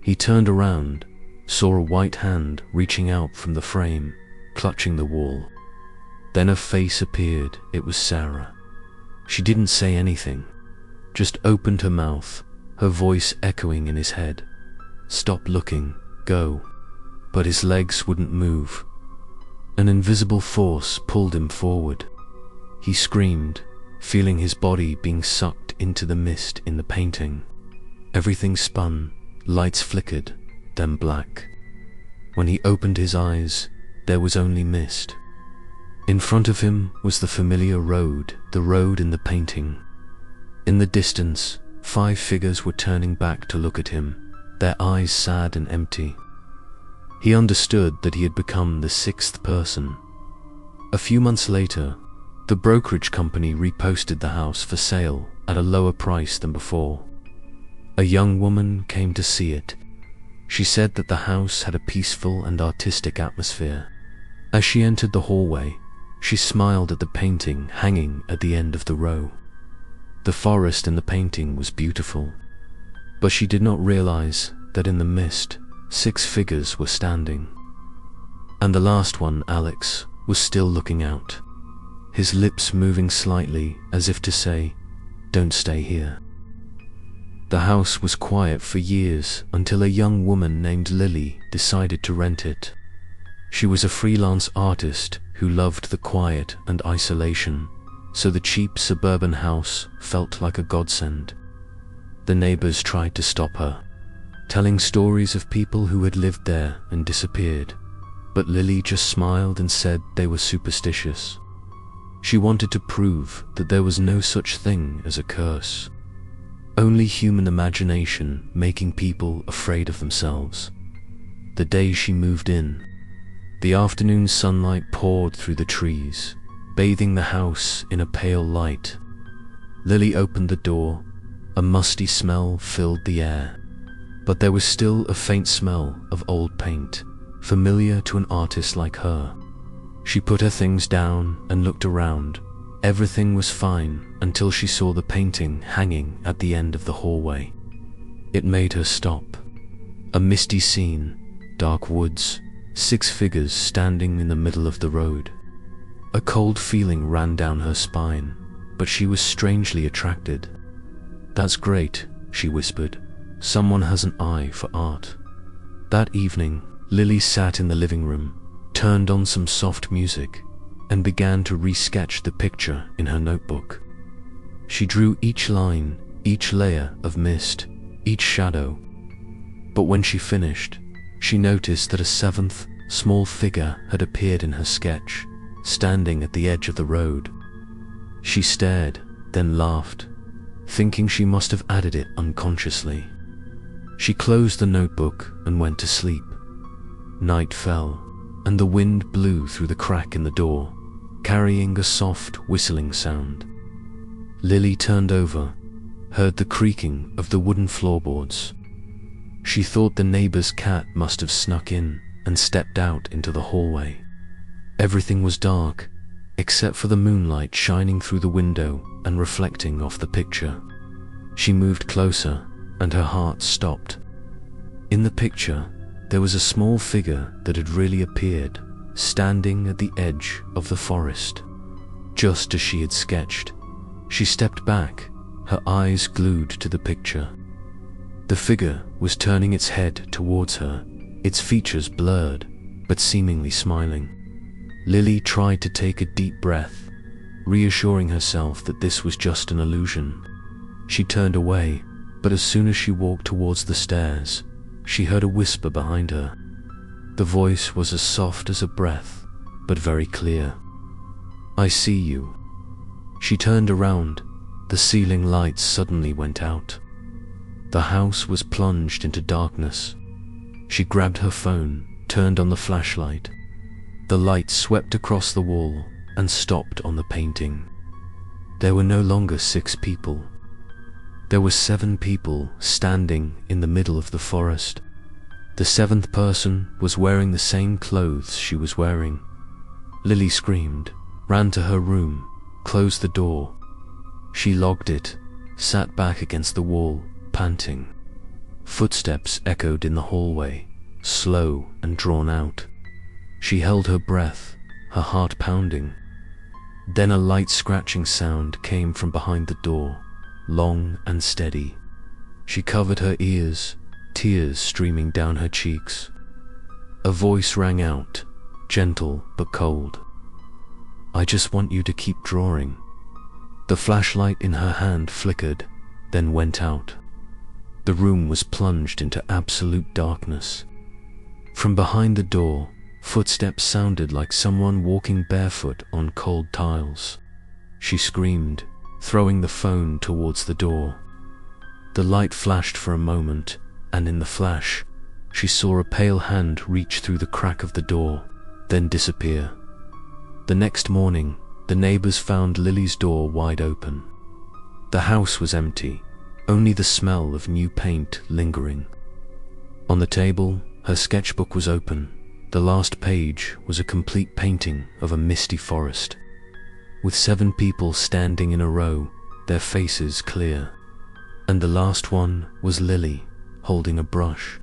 He turned around, saw a white hand reaching out from the frame, clutching the wall. Then a face appeared. It was Sarah. She didn't say anything, just opened her mouth, her voice echoing in his head. "Stop looking, go." But his legs wouldn't move. An invisible force pulled him forward. He screamed, feeling his body being sucked into the mist in the painting. Everything spun, lights flickered, then black. When he opened his eyes, there was only mist. In front of him was the familiar road, the road in the painting. In the distance, 5 figures were turning back to look at him, their eyes sad and empty. He understood that he had become the 6th person. A few months later, the brokerage company reposted the house for sale at a lower price than before. A young woman came to see it. She said that the house had a peaceful and artistic atmosphere. As she entered the hallway, she smiled at the painting hanging at the end of the row. The forest in the painting was beautiful, but she did not realize that in the mist, 6 figures were standing. And the last one, Alex, was still looking out, his lips moving slightly as if to say, "Don't stay here." The house was quiet for years until a young woman named Lily decided to rent it. She was a freelance artist who loved the quiet and isolation, so the cheap suburban house felt like a godsend. The neighbors tried to stop her, telling stories of people who had lived there and disappeared, but Lily just smiled and said they were superstitious. She wanted to prove that there was no such thing as a curse, only human imagination making people afraid of themselves. The day she moved in, the afternoon sunlight poured through the trees, bathing the house in a pale light. Lily opened the door. A musty smell filled the air, but there was still a faint smell of old paint, familiar to an artist like her. She put her things down and looked around. Everything was fine until she saw the painting hanging at the end of the hallway. It made her stop. A misty scene, dark woods, 6 figures standing in the middle of the road. A cold feeling ran down her spine, but she was strangely attracted. "That's great," she whispered. "Someone has an eye for art." That evening, Lily sat in the living room, turned on some soft music, and began to re-sketch the picture in her notebook. She drew each line, each layer of mist, each shadow. But when she finished, she noticed that a 7th, small figure had appeared in her sketch, standing at the edge of the road. She stared, then laughed, thinking she must have added it unconsciously. She closed the notebook and went to sleep. Night fell, and the wind blew through the crack in the door, carrying a soft whistling sound. Lily turned over, heard the creaking of the wooden floorboards. She thought the neighbor's cat must have snuck in and stepped out into the hallway. Everything was dark, except for the moonlight shining through the window and reflecting off the picture. She moved closer, and her heart stopped. In the picture, there was a small figure that had really appeared, standing at the edge of the forest, just as she had sketched. She stepped back, her eyes glued to the picture. The figure was turning its head towards her, its features blurred, but seemingly smiling. Lily tried to take a deep breath, reassuring herself that this was just an illusion. She turned away, but as soon as she walked towards the stairs, she heard a whisper behind her. The voice was as soft as a breath, but very clear. "I see you." She turned around. The ceiling lights suddenly went out. The house was plunged into darkness. She grabbed her phone, turned on the flashlight. The light swept across the wall and stopped on the painting. There were no longer 6 people. There were 7 people standing in the middle of the forest. The 7th person was wearing the same clothes she was wearing. Lily screamed, ran to her room, closed the door. She locked it, sat back against the wall, panting. Footsteps echoed in the hallway, slow and drawn out. She held her breath, her heart pounding. Then a light scratching sound came from behind the door, long and steady. She covered her ears, tears streaming down her cheeks. A voice rang out, gentle but cold. "I just want you to keep drawing." The flashlight in her hand flickered, then went out. The room was plunged into absolute darkness. From behind the door, footsteps sounded like someone walking barefoot on cold tiles. She screamed, throwing the phone towards the door. The light flashed for a moment, and in the flash, she saw a pale hand reach through the crack of the door, then disappear. The next morning, the neighbors found Lily's door wide open. The house was empty, only the smell of new paint lingering. On the table, her sketchbook was open. The last page was a complete painting of a misty forest, with 7 people standing in a row, their faces clear. And the last one was Lily, holding a brush,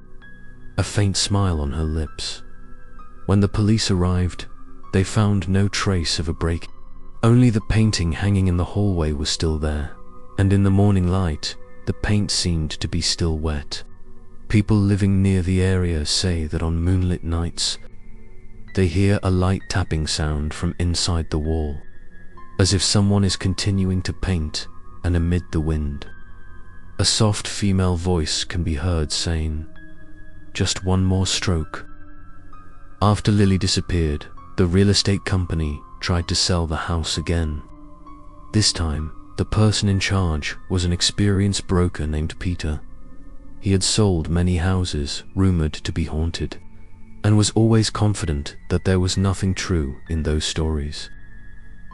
a faint smile on her lips. When the police arrived, they found no trace of a break. Only the painting hanging in the hallway was still there, and in the morning light, the paint seemed to be still wet. People living near the area say that on moonlit nights, they hear a light tapping sound from inside the wall, as if someone is continuing to paint and amid the wind. A soft female voice can be heard saying, "Just one more stroke." After Lily disappeared, the real estate company tried to sell the house again. This time, the person in charge was an experienced broker named Peter. He had sold many houses rumored to be haunted, and was always confident that there was nothing true in those stories.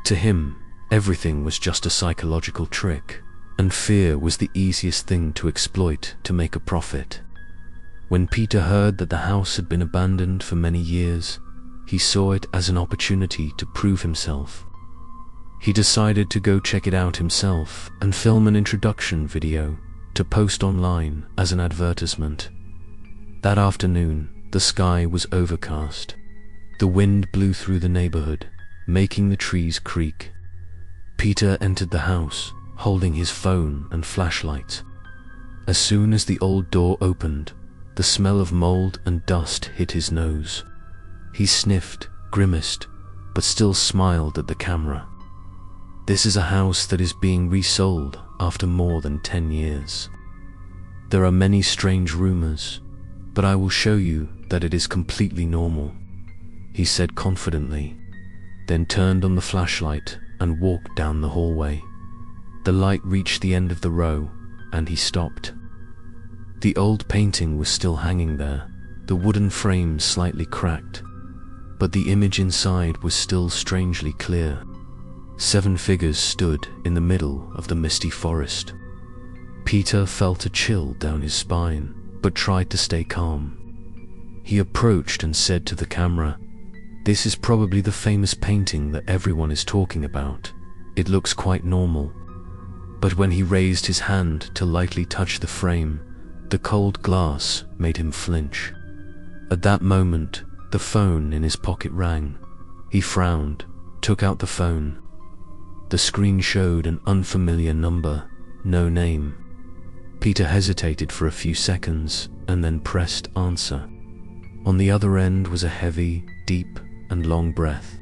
To him, everything was just a psychological trick, and fear was the easiest thing to exploit to make a profit. When Peter heard that the house had been abandoned for many years, he saw it as an opportunity to prove himself. He decided to go check it out himself and film an introduction video to post online as an advertisement. That afternoon, the sky was overcast. The wind blew through the neighborhood, making the trees creak. Peter entered the house, holding his phone and flashlight. As soon as the old door opened, the smell of mold and dust hit his nose. He sniffed, grimaced, but still smiled at the camera. This is a house that is being resold after more than 10 years. There are many strange rumors, but I will show you that it is completely normal, he said confidently, then turned on the flashlight and walked down the hallway. The light reached the end of the row, and he stopped. The old painting was still hanging there, the wooden frame slightly cracked, but the image inside was still strangely clear. 7 figures stood in the middle of the misty forest. Peter felt a chill down his spine, but tried to stay calm. He approached and said to the camera, "This is probably the famous painting that everyone is talking about. It looks quite normal." But when he raised his hand to lightly touch the frame, the cold glass made him flinch. At that moment, the phone in his pocket rang. He frowned, took out the phone. The screen showed an unfamiliar number, no name. Peter hesitated for a few seconds and then pressed answer. On the other end was a heavy, deep, and long breath.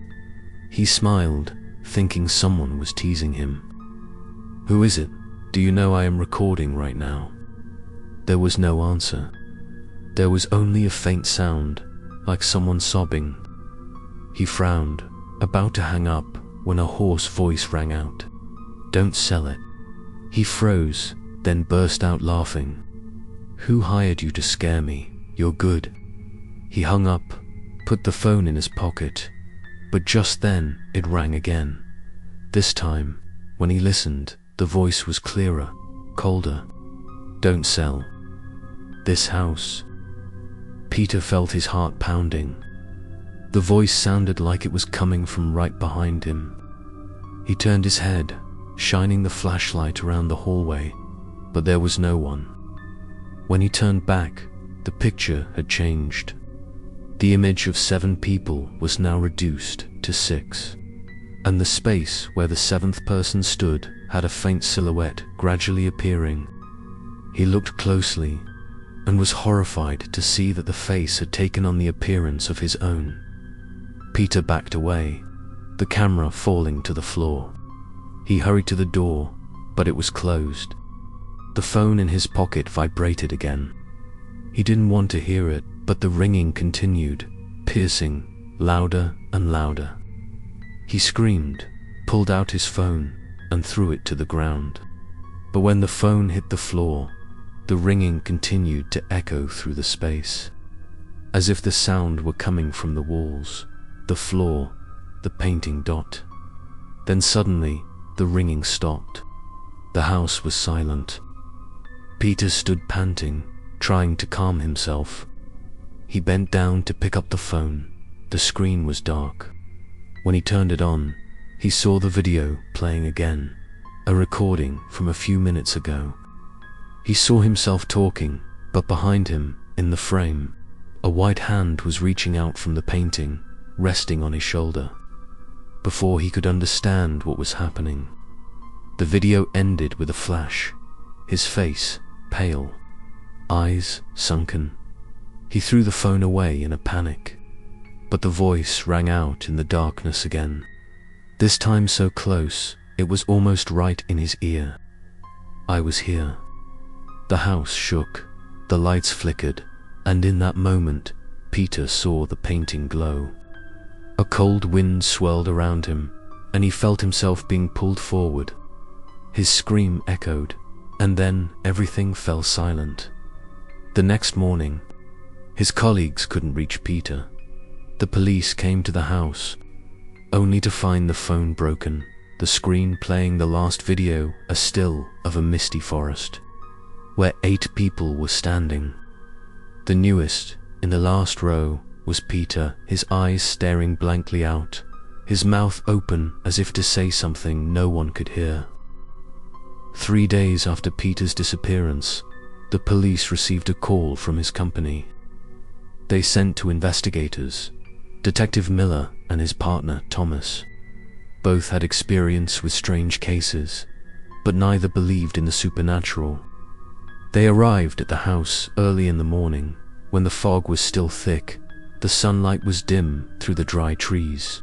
He smiled, thinking someone was teasing him. "Who is it? Do you know I am recording right now?" There was no answer. There was only a faint sound, like someone sobbing. He frowned, about to hang up, when a hoarse voice rang out, "Don't sell it." He froze, then burst out laughing. "Who hired you to scare me? You're good." He hung up, put the phone in his pocket, but just then it rang again. This time, when he listened, the voice was clearer, colder. "Don't sell this house." Peter felt his heart pounding. The voice sounded like it was coming from right behind him. He turned his head, shining the flashlight around the hallway, but there was no one. When he turned back, the picture had changed. The image of 7 people was now reduced to 6, and the space where the 7th person stood had a faint silhouette gradually appearing. He looked closely and was horrified to see that the face had taken on the appearance of his own. Peter backed away, the camera falling to the floor. He hurried to the door, but it was closed. The phone in his pocket vibrated again. He didn't want to hear it, but the ringing continued, piercing, louder and louder. He screamed, pulled out his phone, and threw it to the ground. But when the phone hit the floor, the ringing continued to echo through the space, as if the sound were coming from the walls, the floor, the painting dot. Then suddenly, the ringing stopped. The house was silent. Peter stood panting, trying to calm himself. He bent down to pick up the phone. The screen was dark. When he turned it on, he saw the video playing again, a recording from a few minutes ago. He saw himself talking, but behind him, in the frame, A white hand was reaching out from the painting, resting on his shoulder. Before he could understand what was happening, the video ended with a flash, his face pale, eyes sunken. He threw the phone away in a panic, but the voice rang out in the darkness again, this time so close it was almost right in his ear. I was here. The house shook, the lights flickered, and in that moment, Peter saw the painting glow. A cold wind swirled around him, and he felt himself being pulled forward. His scream echoed, and then everything fell silent. The next morning, his colleagues couldn't reach Peter. The police came to the house, only to find the phone broken, the screen playing the last video, a still of a misty forest, where 8 people were standing. The newest, in the last row, was Peter, his eyes staring blankly out, his mouth open as if to say something no one could hear. 3 days after Peter's disappearance, the police received a call from his company. They sent 2 investigators, Detective Miller and his partner Thomas. Both had experience with strange cases, but neither believed in the supernatural. They arrived at the house early in the morning, when the fog was still thick. The sunlight was dim through the dry trees.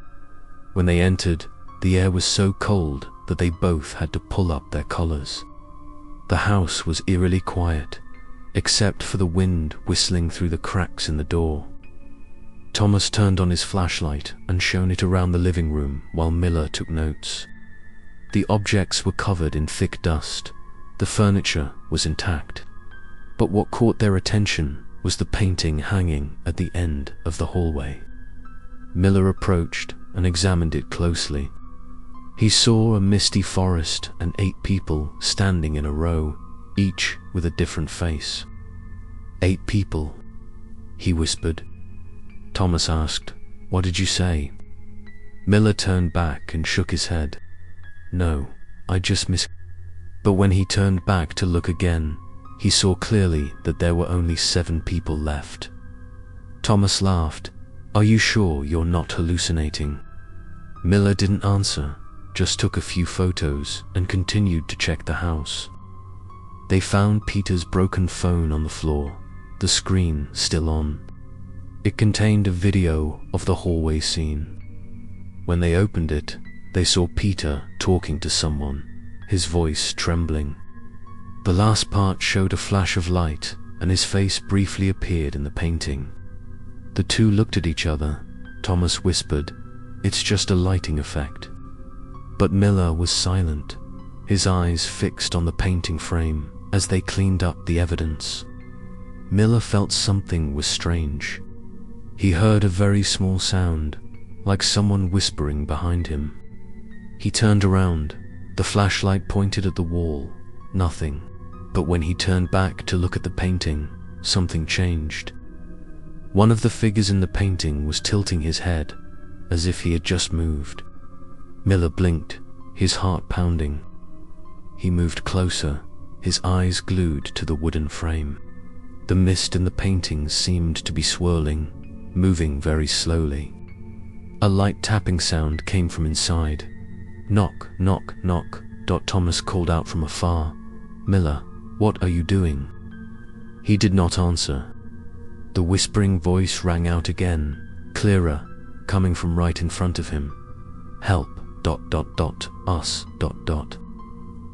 When they entered, the air was so cold that they both had to pull up their collars. The house was eerily quiet, except for the wind whistling through the cracks in the door. Thomas turned on his flashlight and shone it around the living room while Miller took notes. The objects were covered in thick dust. The furniture was intact. But what caught their attention was the painting hanging at the end of the hallway. Miller approached and examined it closely. He saw a misty forest and 8 people standing in a row, each with a different face. 8 people, he whispered. Thomas asked, "What did you say?" Miller turned back and shook his head. "No, I just miss..." But when he turned back to look again, he saw clearly that there were only 7 people left. Thomas laughed. "Are you sure you're not hallucinating?" Miller didn't answer, just took a few photos and continued to check the house. They found Peter's broken phone on the floor, the screen still on. It contained a video of the hallway scene. When they opened it, they saw Peter talking to someone, his voice trembling. The last part showed a flash of light, and his face briefly appeared in the painting. The 2 looked at each other. Thomas whispered, "It's just a lighting effect." But Miller was silent, his eyes fixed on the painting frame as they cleaned up the evidence. Miller felt something was strange. He heard a very small sound, like someone whispering behind him. He turned around. The flashlight pointed at the wall. Nothing. But when he turned back to look at the painting, something changed. One of the figures in the painting was tilting his head, as if he had just moved. Miller blinked, his heart pounding. He moved closer, his eyes glued to the wooden frame. The mist in the painting seemed to be swirling, moving very slowly. A light tapping sound came from inside. "Knock, knock, knock," Thomas called out from afar. "Miller, what are you doing?" He did not answer. The whispering voice rang out again, clearer, coming from right in front of him. "Help, us,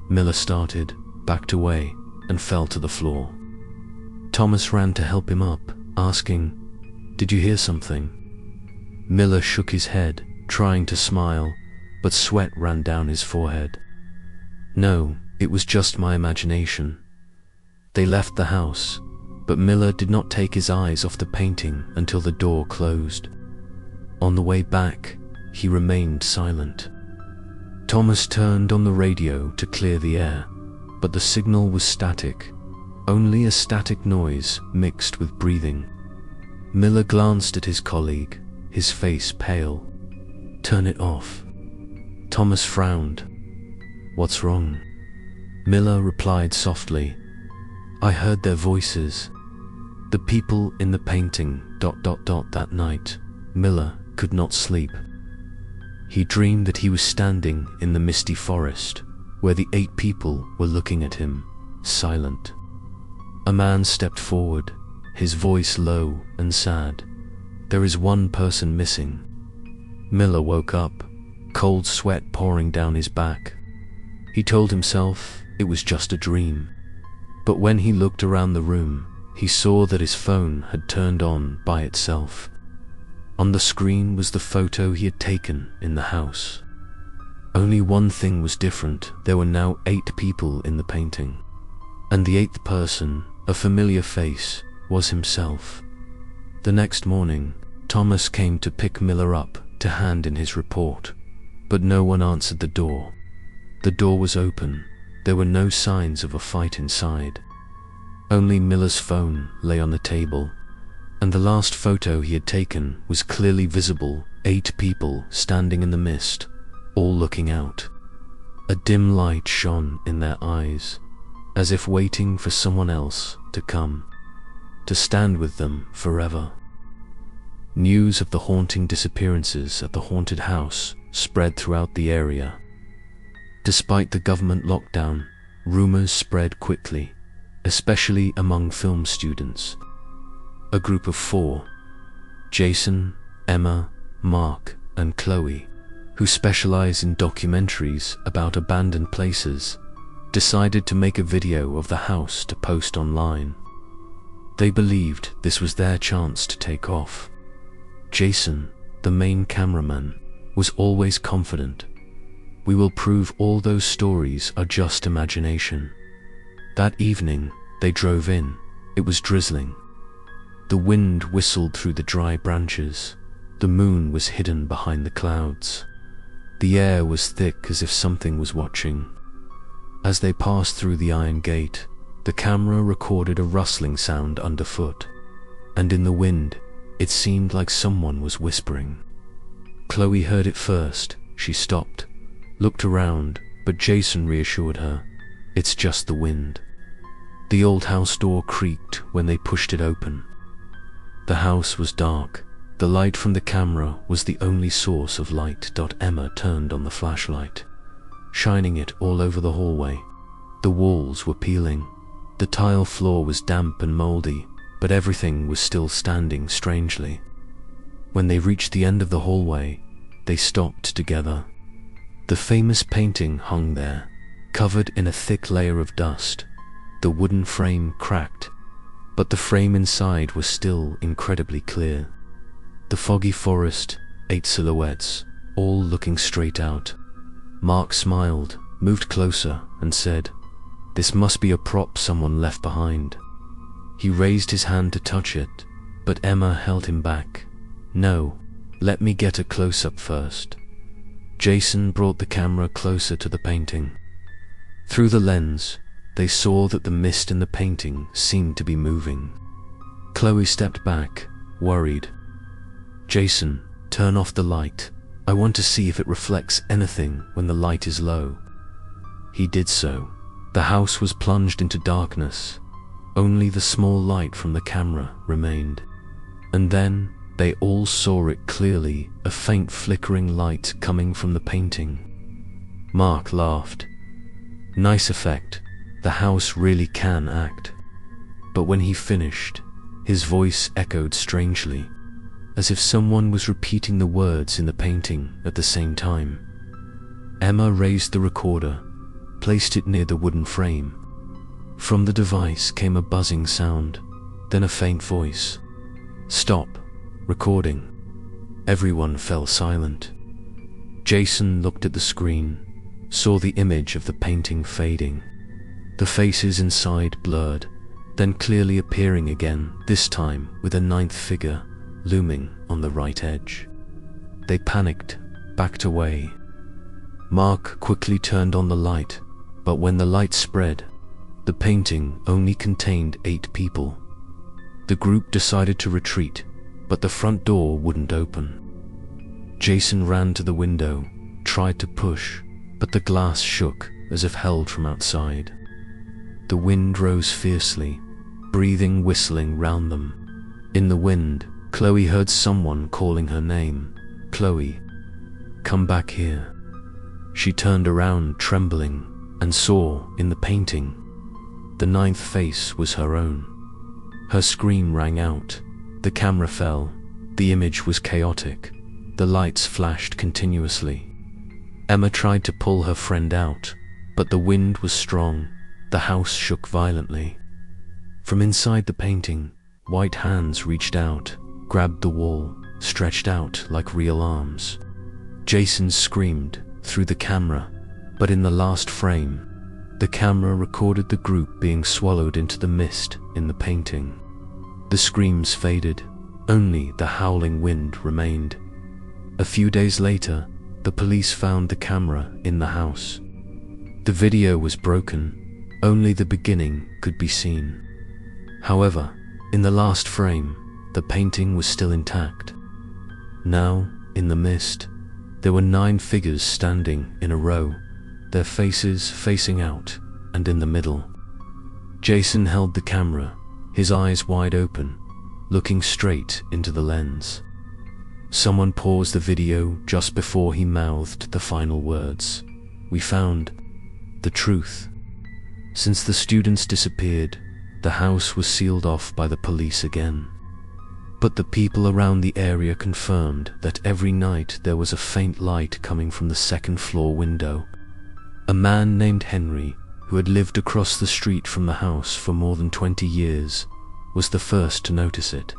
Miller started, backed away, and fell to the floor. Thomas ran to help him up, asking, "Did you hear something?" Miller shook his head, trying to smile, but sweat ran down his forehead. "No, it was just my imagination." They left the house, but Miller did not take his eyes off the painting until the door closed. On the way back, he remained silent. Thomas turned on the radio to clear the air, but the signal was static, only a static noise mixed with breathing. Miller glanced at his colleague, his face pale. "Turn it off." Thomas frowned. "What's wrong?" Miller replied softly, "I heard their voices." The people in the painting... That night, Miller could not sleep. He dreamed that he was standing in the misty forest, where the 8 people were looking at him, silent. A man stepped forward, his voice low and sad. "There is one person missing." Miller woke up, cold sweat pouring down his back. He told himself it was just a dream. But when he looked around the room, he saw that his phone had turned on by itself. On the screen was the photo he had taken in the house. Only one thing was different. There were now 8 people in the painting. And the 8th person, a familiar face, was himself. The next morning, Thomas came to pick Miller up to hand in his report. But no one answered the door. The door was open. There were no signs of a fight inside. Only Miller's phone lay on the table, and the last photo he had taken was clearly visible, 8 people standing in the mist, all looking out. A dim light shone in their eyes, as if waiting for someone else to come, to stand with them forever. News of the haunting disappearances at the haunted house spread throughout the area. Despite the government lockdown, rumors spread quickly, especially among film students. A group of 4, Jason, Emma, Mark, and Chloe, who specialize in documentaries about abandoned places, decided to make a video of the house to post online. They believed this was their chance to take off. Jason, the main cameraman, was always confident. "We will prove all those stories are just imagination." That evening, they drove in. It was drizzling. The wind whistled through the dry branches. The moon was hidden behind the clouds. The air was thick as if something was watching. As they passed through the iron gate, the camera recorded a rustling sound underfoot, and in the wind, it seemed like someone was whispering. Chloe heard it first. She stopped, looked around, but Jason reassured her, "It's just the wind." The old house door creaked when they pushed it open. The house was dark. The light from the camera was the only source of light. Emma turned on the flashlight, shining it all over the hallway. The walls were peeling. The tile floor was damp and moldy, but everything was still standing strangely. When they reached the end of the hallway, they stopped together. The famous painting hung there, covered in a thick layer of dust. The wooden frame cracked, but the frame inside was still incredibly clear. The foggy forest, 8 silhouettes, all looking straight out. Mark smiled, moved closer, and said, "This must be a prop someone left behind." He raised his hand to touch it, but Emma held him back. "No, let me get a close-up first." Jason brought the camera closer to the painting. Through the lens, they saw that the mist in the painting seemed to be moving. Chloe stepped back, worried. "Jason, turn off the light. I want to see if it reflects anything when the light is low." He did so. The house was plunged into darkness. Only the small light from the camera remained. And then they all saw it clearly, a faint flickering light coming from the painting. Mark laughed. "Nice effect. The house really can act." But when he finished, his voice echoed strangely, as if someone was repeating the words in the painting at the same time. Emma raised the recorder, placed it near the wooden frame. From the device came a buzzing sound, then a faint voice. "Stop. Recording." Everyone fell silent. Jason looked at the screen, saw the image of the painting fading. The faces inside blurred, then clearly appearing again, this time with a 9th figure looming on the right edge. They panicked, backed away. Mark quickly turned on the light, but when the light spread, the painting only contained 8 people. The group decided to retreat, but the front door wouldn't open. Jason ran to the window, tried to push, but the glass shook as if held from outside. The wind rose fiercely, breathing whistling round them. In the wind, Chloe heard someone calling her name. "Chloe, come back here." She turned around trembling and saw, in the painting, the ninth face was her own. Her scream rang out. The camera fell. The image was chaotic. The lights flashed continuously. Emma tried to pull her friend out, but the wind was strong. The house shook violently. From inside the painting, white hands reached out, grabbed the wall, stretched out like real arms. Jason screamed through the camera, but in the last frame, the camera recorded the group being swallowed into the mist in the painting. The screams faded. Only the howling wind remained. A few days later, the police found the camera in the house. The video was broken. Only the beginning could be seen. However, in the last frame, the painting was still intact. Now, in the mist, there were 9 figures standing in a row, their faces facing out and in the middle. Jason held the camera, his eyes wide open, looking straight into the lens. Someone paused the video just before he mouthed the final words. "We found the truth." Since the students disappeared, the house was sealed off by the police again. But the people around the area confirmed that every night there was a faint light coming from the second-floor window. A man named Henry, who had lived across the street from the house for more than 20 years, was the first to notice it.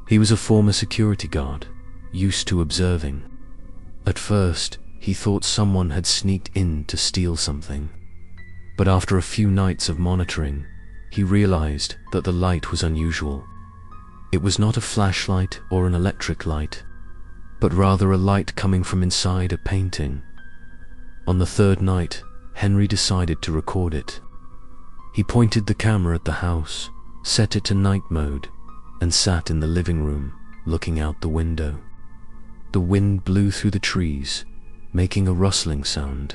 He was a former security guard, used to observing. At first, he thought someone had sneaked in to steal something. But after a few nights of monitoring, he realized that the light was unusual. It was not a flashlight or an electric light, but rather a light coming from inside a painting. On the 3rd night, Henry decided to record it. He pointed the camera at the house, set it to night mode, and sat in the living room, looking out the window. The wind blew through the trees, making a rustling sound.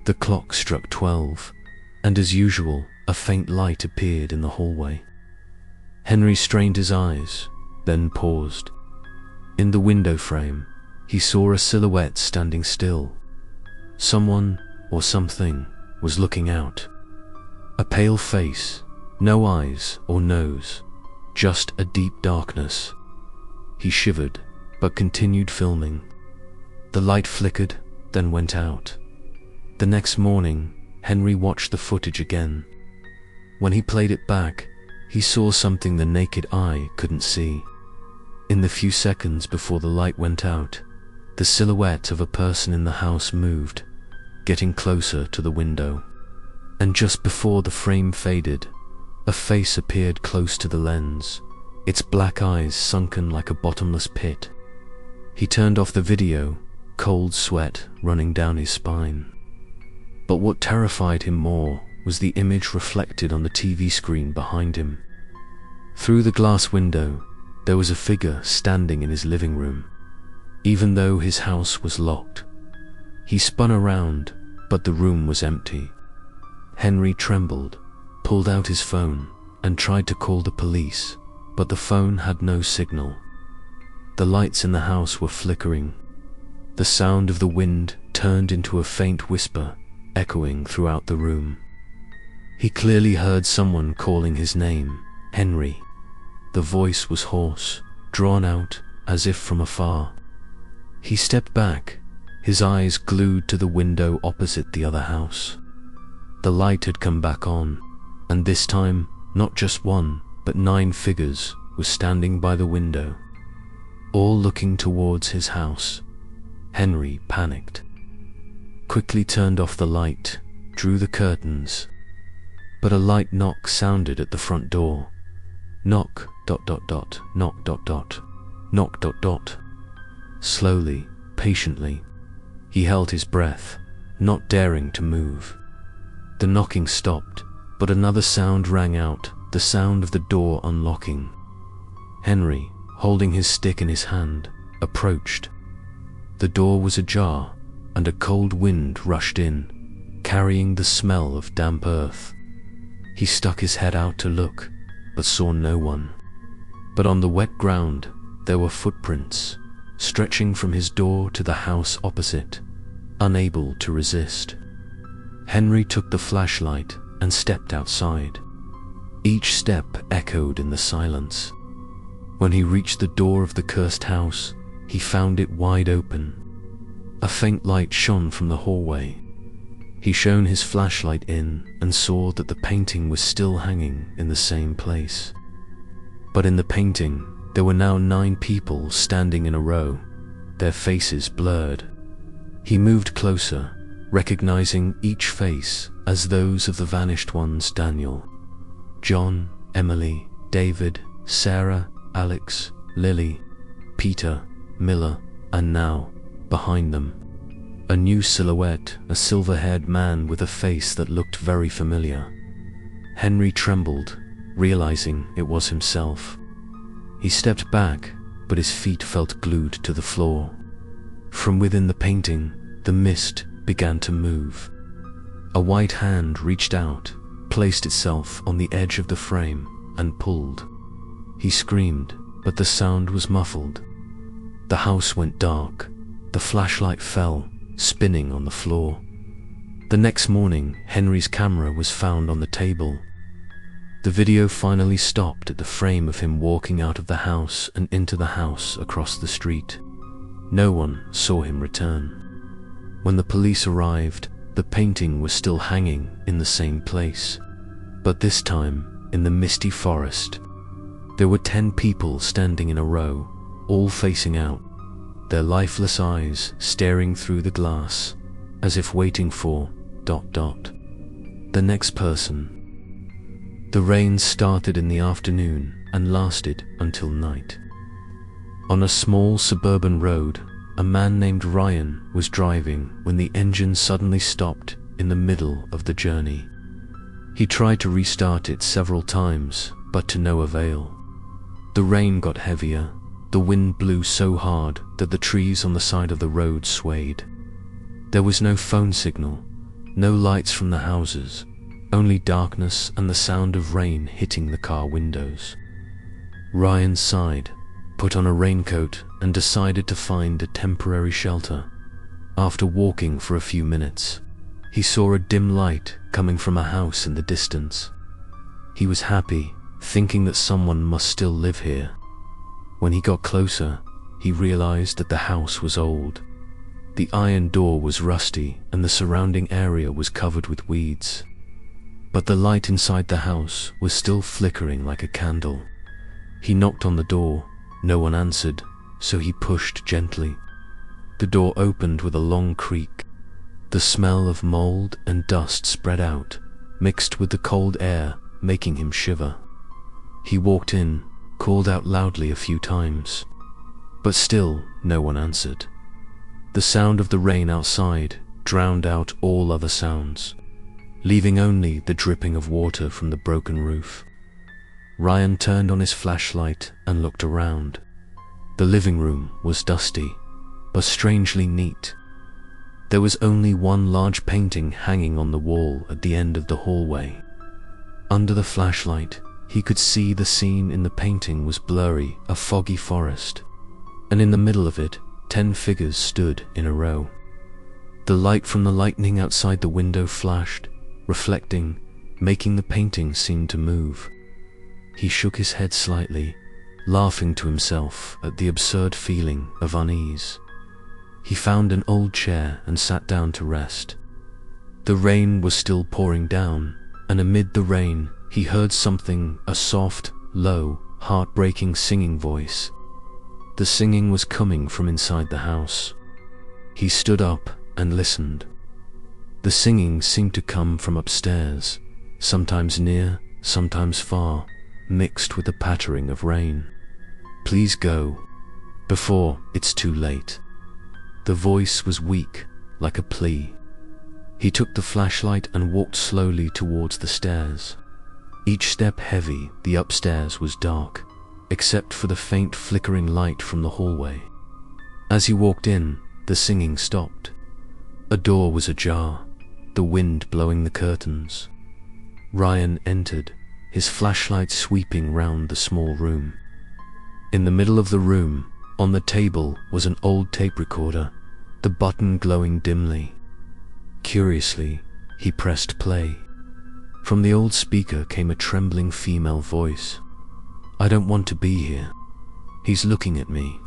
The clock struck 12, and as usual, a faint light appeared in the hallway. Henry strained his eyes, then paused. In the window frame, he saw a silhouette standing still. Someone, or something, was looking out. A pale face, no eyes or nose, just a deep darkness. He shivered, but continued filming. The light flickered, then went out. The next morning, Henry watched the footage again. When he played it back, he saw something the naked eye couldn't see. In the few seconds before the light went out, the silhouette of a person in the house moved, getting closer to the window. And just before the frame faded, a face appeared close to the lens, its black eyes sunken like a bottomless pit. He turned off the video, cold sweat running down his spine. But what terrified him more was the image reflected on the TV screen behind him. Through the glass window, there was a figure standing in his living room, even though his house was locked. He spun around, but the room was empty. Henry trembled, pulled out his phone, and tried to call the police, but the phone had no signal. The lights in the house were flickering. The sound of the wind turned into a faint whisper, echoing throughout the room. He clearly heard someone calling his name, Henry. The voice was hoarse, drawn out, as if from afar. He stepped back, his eyes glued to the window opposite the other house. The light had come back on, and this time, not just one, but 9 figures were standing by the window, all looking towards his house. Henry panicked, quickly turned off the light, drew the curtains, but a light knock sounded at the front door. Knock, ... knock, ... knock. Slowly, patiently, he held his breath, not daring to move. The knocking stopped, but another sound rang out, the sound of the door unlocking. Henry, holding his stick in his hand, approached. The door was ajar, and a cold wind rushed in, carrying the smell of damp earth. He stuck his head out to look, but saw no one. But on the wet ground, there were footprints, stretching from his door to the house opposite, unable to resist. Henry took the flashlight and stepped outside. Each step echoed in the silence. When he reached the door of the cursed house, he found it wide open. A faint light shone from the hallway. He shone his flashlight in and saw that the painting was still hanging in the same place. But in the painting, there were now 9 people standing in a row, their faces blurred. He moved closer, recognizing each face as those of the vanished ones: Daniel, John, Emily, David, Sarah, Alex, Lily, Peter, Miller, and now, behind them, a new silhouette, a silver-haired man with a face that looked very familiar. Henry trembled, realizing it was himself. He stepped back, but his feet felt glued to the floor. From within the painting, the mist began to move. A white hand reached out, placed itself on the edge of the frame, and pulled. He screamed, but the sound was muffled. The house went dark. The flashlight fell, spinning on the floor. The next morning, Henry's camera was found on the table. The video finally stopped at the frame of him walking out of the house and into the house across the street. No one saw him return. When the police arrived, the painting was still hanging in the same place. But this time, in the misty forest, there were 10 people standing in a row, all facing out, their lifeless eyes staring through the glass, as if waiting for ... the next person. The rain started in the afternoon and lasted until night. On a small suburban road, a man named Ryan was driving when the engine suddenly stopped in the middle of the journey. He tried to restart it several times, but to no avail. The rain got heavier. The wind blew so hard that the trees on the side of the road swayed. There was no phone signal, no lights from the houses, only darkness and the sound of rain hitting the car windows. Ryan sighed, put on a raincoat, and decided to find a temporary shelter. After walking for a few minutes, he saw a dim light coming from a house in the distance. He was happy, thinking that someone must still live here. When he got closer, he realized that the house was old. The iron door was rusty and the surrounding area was covered with weeds. But the light inside the house was still flickering like a candle. He knocked on the door. No one answered, so he pushed gently. The door opened with a long creak. The smell of mold and dust spread out, mixed with the cold air, making him shiver. He walked in, called out loudly a few times, but still no one answered. The sound of the rain outside drowned out all other sounds, leaving only the dripping of water from the broken roof. Ryan turned on his flashlight and looked around. The living room was dusty, but strangely neat. There was only one large painting hanging on the wall at the end of the hallway. Under the flashlight, he could see the scene in the painting was blurry, a foggy forest, and in the middle of it, 10 figures stood in a row. The light from the lightning outside the window flashed, reflecting, making the painting seem to move. He shook his head slightly, laughing to himself at the absurd feeling of unease. He found an old chair and sat down to rest. The rain was still pouring down, and amid the rain, he heard something, a soft, low, heartbreaking singing voice. The singing was coming from inside the house. He stood up and listened. The singing seemed to come from upstairs, sometimes near, sometimes far, mixed with the pattering of rain. "Please go, before it's too late." The voice was weak, like a plea. He took the flashlight and walked slowly towards the stairs. Each step heavy, the upstairs was dark, except for the faint flickering light from the hallway. As he walked in, the singing stopped. A door was ajar, the wind blowing the curtains. Ryan entered, his flashlight sweeping round the small room. In the middle of the room, on the table, was an old tape recorder, the button glowing dimly. Curiously, he pressed play. From the old speaker came a trembling female voice. "I don't want to be here. He's looking at me."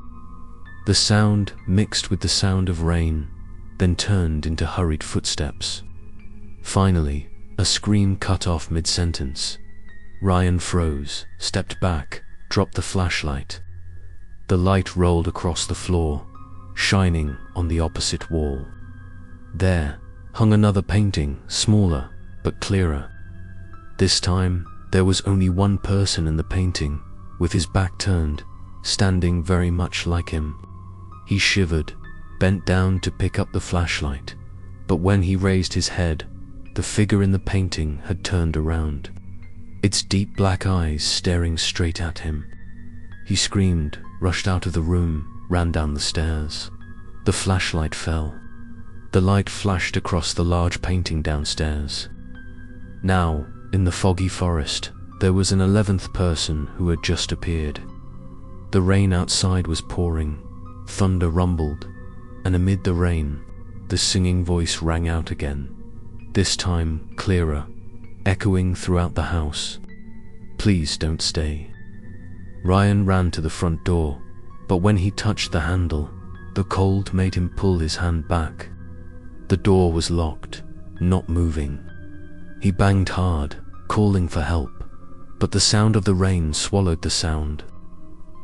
The sound mixed with the sound of rain, then turned into hurried footsteps. Finally, a scream cut off mid-sentence. Ryan froze, stepped back, dropped the flashlight. The light rolled across the floor, shining on the opposite wall. There hung another painting, smaller but clearer. This time, there was only one person in the painting, with his back turned, standing very much like him. He shivered, bent down to pick up the flashlight, but when he raised his head, the figure in the painting had turned around, its deep black eyes staring straight at him. He screamed, rushed out of the room, ran down the stairs. The flashlight fell. The light flashed across the large painting downstairs. Now, in the foggy forest, there was an 11th person who had just appeared. The rain outside was pouring, thunder rumbled, and amid the rain, the singing voice rang out again, this time clearer, echoing throughout the house. "Please don't stay." Ryan ran to the front door, but when he touched the handle, the cold made him pull his hand back. The door was locked, not moving. He banged hard, calling for help, but the sound of the rain swallowed the sound.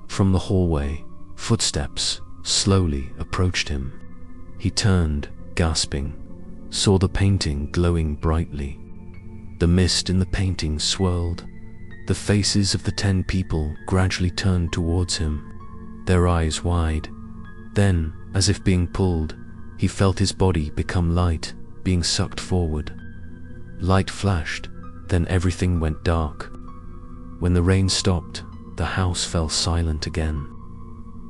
From the hallway, footsteps slowly approached him. He turned, gasping, saw the painting glowing brightly. The mist in the painting swirled. The faces of the 10 people gradually turned towards him, their eyes wide. Then, as if being pulled, he felt his body become light, being sucked forward. Light flashed, then everything went dark. When the rain stopped, the house fell silent again.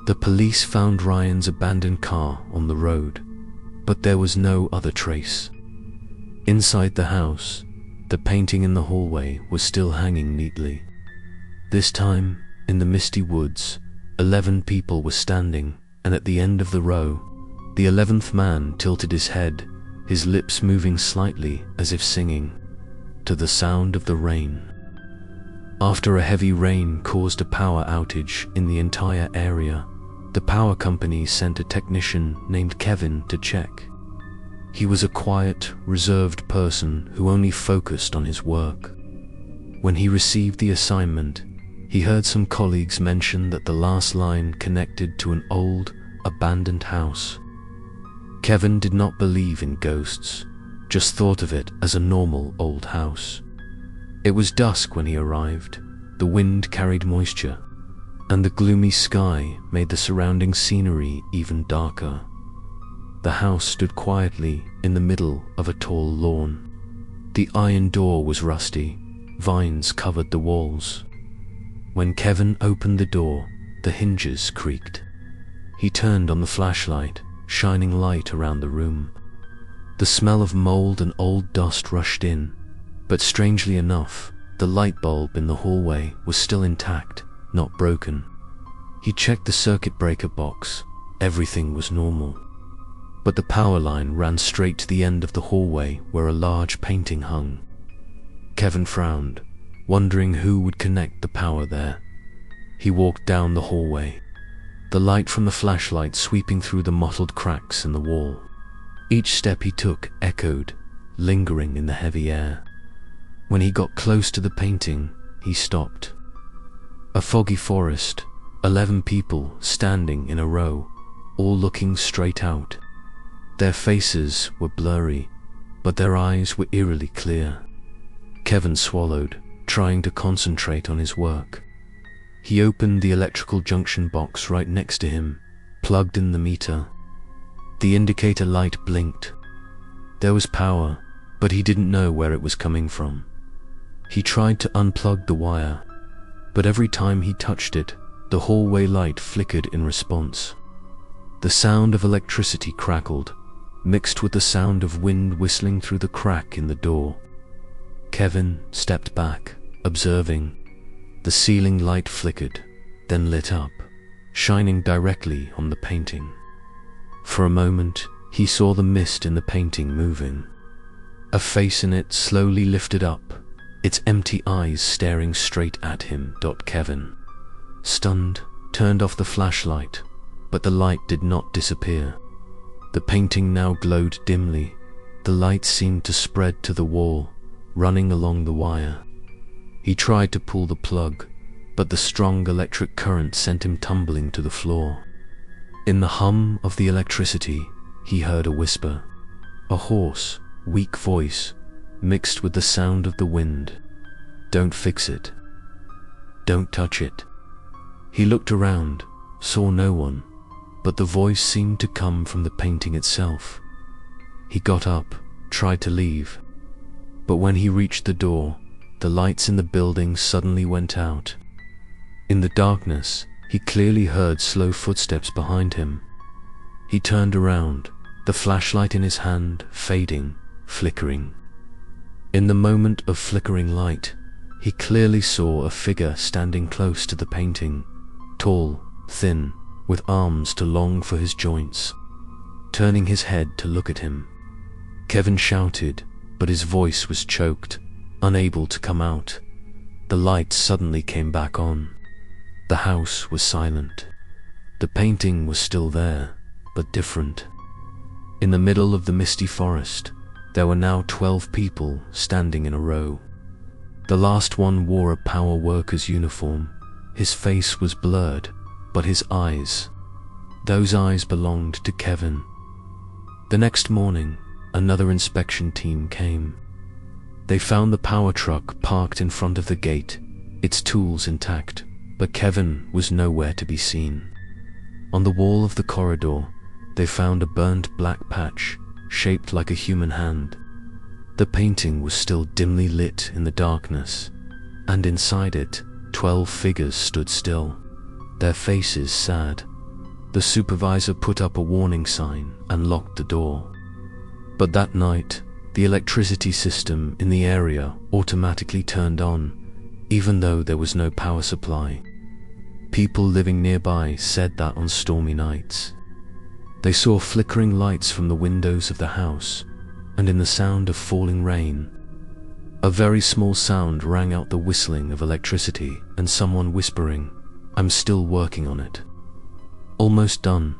The police found Ryan's abandoned car on the road, but there was no other trace. Inside the house, the painting in the hallway was still hanging neatly. This time, in the misty woods, 11 people were standing, and at the end of the row, the 11th man tilted his head, his lips moving slightly as if singing, to the sound of the rain. After a heavy rain caused a power outage in the entire area, the power company sent a technician named Kevin to check. He was a quiet, reserved person who only focused on his work. When he received the assignment, he heard some colleagues mention that the last line connected to an old, abandoned house. Kevin did not believe in ghosts, just thought of it as a normal old house. It was dusk when he arrived. The wind carried moisture, and the gloomy sky made the surrounding scenery even darker. The house stood quietly in the middle of a tall lawn. The iron door was rusty, vines covered the walls. When Kevin opened the door, the hinges creaked. He turned on the flashlight, shining light around the room. The smell of mold and old dust rushed in, but strangely enough, the light bulb in the hallway was still intact, not broken. He checked the circuit breaker box. Everything was normal. But the power line ran straight to the end of the hallway where a large painting hung. Kevin frowned, wondering who would connect the power there. He walked down the hallway, the light from the flashlight sweeping through the mottled cracks in the wall. Each step he took echoed, lingering in the heavy air. When he got close to the painting, he stopped. A foggy forest, 11 people standing in a row, all looking straight out. Their faces were blurry, but their eyes were eerily clear. Kevin swallowed, trying to concentrate on his work. He opened the electrical junction box right next to him, plugged in the meter. The indicator light blinked. There was power, but he didn't know where it was coming from. He tried to unplug the wire, but every time he touched it, the hallway light flickered in response. The sound of electricity crackled, mixed with the sound of wind whistling through the crack in the door. Kevin stepped back, observing. The ceiling light flickered, then lit up, shining directly on the painting. For a moment, he saw the mist in the painting moving. A face in it slowly lifted up, its empty eyes staring straight at him. Kevin, stunned, turned off the flashlight, but the light did not disappear. The painting now glowed dimly. The light seemed to spread to the wall, running along the wire. He tried to pull the plug, but the strong electric current sent him tumbling to the floor. In the hum of the electricity, he heard a whisper, a hoarse, weak voice, mixed with the sound of the wind. "Don't fix it. Don't touch it." He looked around, saw no one, but the voice seemed to come from the painting itself. He got up, tried to leave, but when he reached the door, the lights in the building suddenly went out. In the darkness, he clearly heard slow footsteps behind him. He turned around, the flashlight in his hand fading, flickering. In the moment of flickering light, he clearly saw a figure standing close to the painting, tall, thin, with arms too long for his joints. Turning his head to look at him, Kevin shouted, but his voice was choked, unable to come out. The lights suddenly came back on. The house was silent. The painting was still there, but different. In the middle of the misty forest, there were now 12 people standing in a row. The last one wore a power worker's uniform. His face was blurred, but his eyes, those eyes belonged to Kevin. The next morning, another inspection team came. They found the power truck parked in front of the gate, its tools intact, but Kevin was nowhere to be seen. On the wall of the corridor, they found a burnt black patch, shaped like a human hand. The painting was still dimly lit in the darkness, and inside it, 12 figures stood still, their faces sad. The supervisor put up a warning sign and locked the door. But that night, the electricity system in the area automatically turned on, even though there was no power supply. People living nearby said that on stormy nights, they saw flickering lights from the windows of the house, and in the sound of falling rain, a very small sound rang out, the whistling of electricity and someone whispering, "I'm still working on it. Almost done."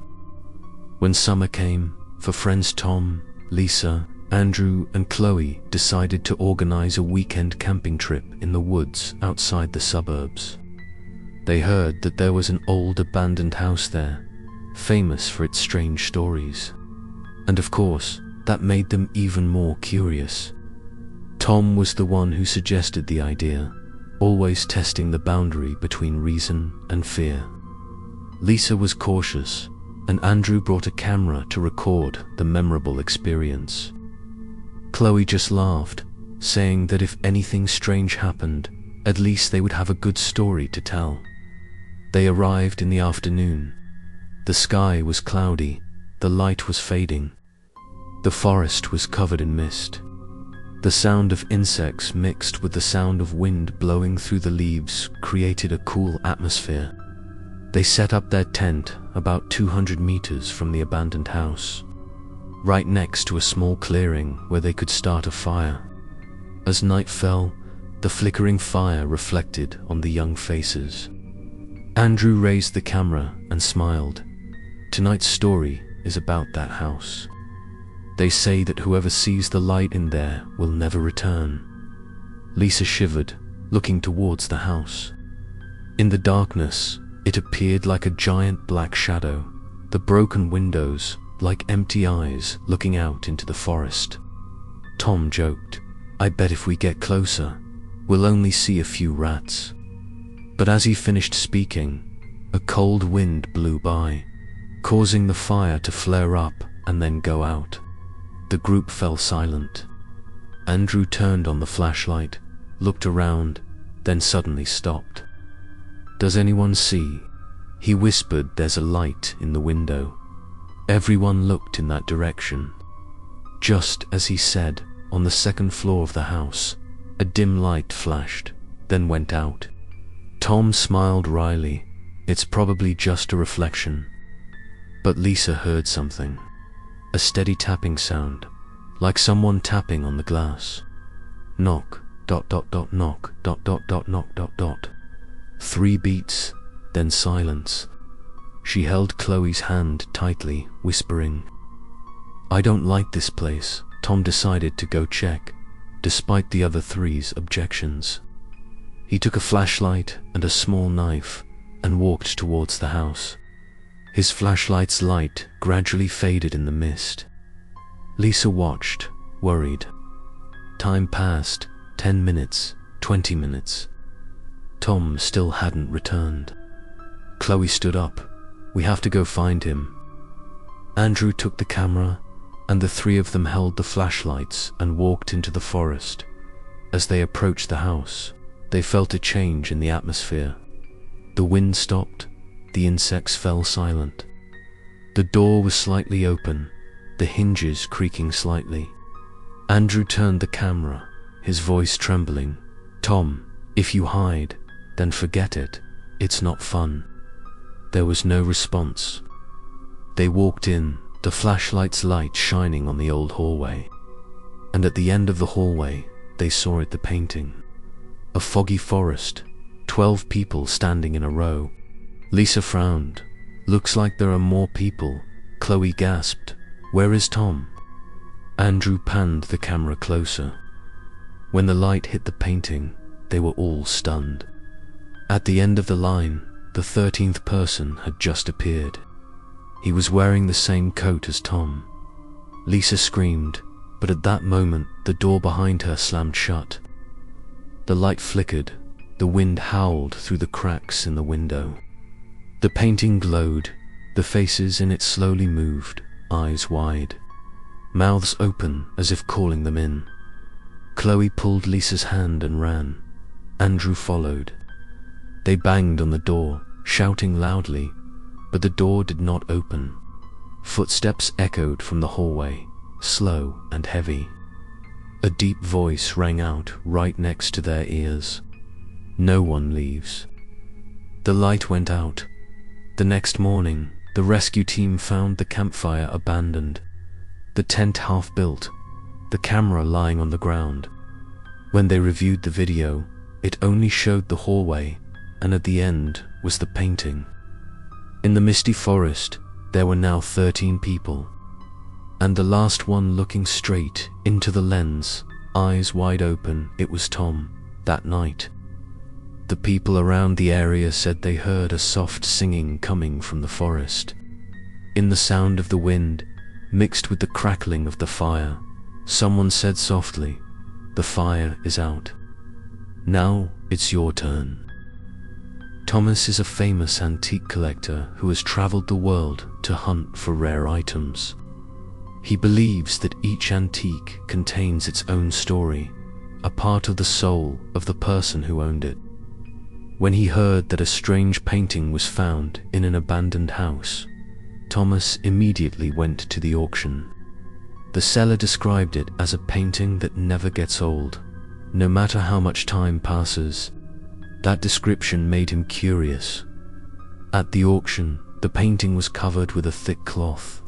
When summer came, for friends Tom, Lisa, Andrew and Chloe decided to organize a weekend camping trip in the woods outside the suburbs. They heard that there was an old abandoned house there, famous for its strange stories. And of course, that made them even more curious. Tom was the one who suggested the idea, always testing the boundary between reason and fear. Lisa was cautious, and Andrew brought a camera to record the memorable experience. Chloe just laughed, saying that if anything strange happened, at least they would have a good story to tell. They arrived in the afternoon. The sky was cloudy, the light was fading. The forest was covered in mist. The sound of insects mixed with the sound of wind blowing through the leaves created a cool atmosphere. They set up their tent about 200 meters from the abandoned house, right next to a small clearing where they could start a fire. As night fell, the flickering fire reflected on the young faces. Andrew raised the camera and smiled. Tonight's story is about that house. They say that whoever sees the light in there will never return. Lisa shivered, looking towards the house. In the darkness, it appeared like a giant black shadow, the broken windows like empty eyes looking out into the forest. Tom joked, "I bet if we get closer, we'll only see a few rats." But as he finished speaking, a cold wind blew by, causing the fire to flare up and then go out. The group fell silent. Andrew turned on the flashlight, looked around, then suddenly stopped. "Does anyone see?" He whispered, "There's a light in the window." Everyone looked in that direction. Just as he said, on the second floor of the house, a dim light flashed, then went out. Tom smiled wryly. It's probably just a reflection. But Lisa heard something. A steady tapping sound, like someone tapping on the glass. Knock, knock, knock, 3 beats, then silence. She held Chloe's hand tightly, whispering. I don't like this place. Tom decided to go check, despite the other 3's objections. He took a flashlight and a small knife and walked towards the house. His flashlight's light gradually faded in the mist. Lisa watched, worried. Time passed, 10 minutes, 20 minutes. Tom still hadn't returned. Chloe stood up. We have to go find him. Andrew took the camera, and the 3 of them held the flashlights and walked into the forest. As they approached the house, they felt a change in the atmosphere. The wind stopped, the insects fell silent. The door was slightly open, the hinges creaking slightly. Andrew turned the camera, his voice trembling. Tom, if you hide, then forget it. It's not fun. There was no response. They walked in, the flashlight's light shining on the old hallway. And at the end of the hallway, they saw the painting. A foggy forest, 12 people standing in a row. Lisa frowned. Looks like there are more people. Chloe gasped. Where is Tom? Andrew panned the camera closer. When the light hit the painting, they were all stunned. At the end of the line, the 13th person had just appeared. He was wearing the same coat as Tom. Lisa screamed, but at that moment, the door behind her slammed shut. The light flickered, the wind howled through the cracks in the window. The painting glowed, the faces in it slowly moved, eyes wide, mouths open as if calling them in. Chloe pulled Lisa's hand and ran. Andrew followed. They banged on the door, shouting loudly, but the door did not open. Footsteps echoed from the hallway, slow and heavy. A deep voice rang out right next to their ears. No one leaves. The light went out. The next morning, the rescue team found the campfire abandoned, the tent half built, the camera lying on the ground. When they reviewed the video, it only showed the hallway, and at the end was the painting. In the misty forest, there were now 13 people, and the last one looking straight into the lens, eyes wide open, it was Tom, that night. The people around the area said they heard a soft singing coming from the forest. In the sound of the wind, mixed with the crackling of the fire, someone said softly, "The fire is out. Now it's your turn." Thomas is a famous antique collector who has traveled the world to hunt for rare items. He believes that each antique contains its own story, a part of the soul of the person who owned it. When he heard that a strange painting was found in an abandoned house, Thomas immediately went to the auction. The seller described it as a painting that never gets old, no matter how much time passes. That description made him curious. At the auction, the painting was covered with a thick cloth.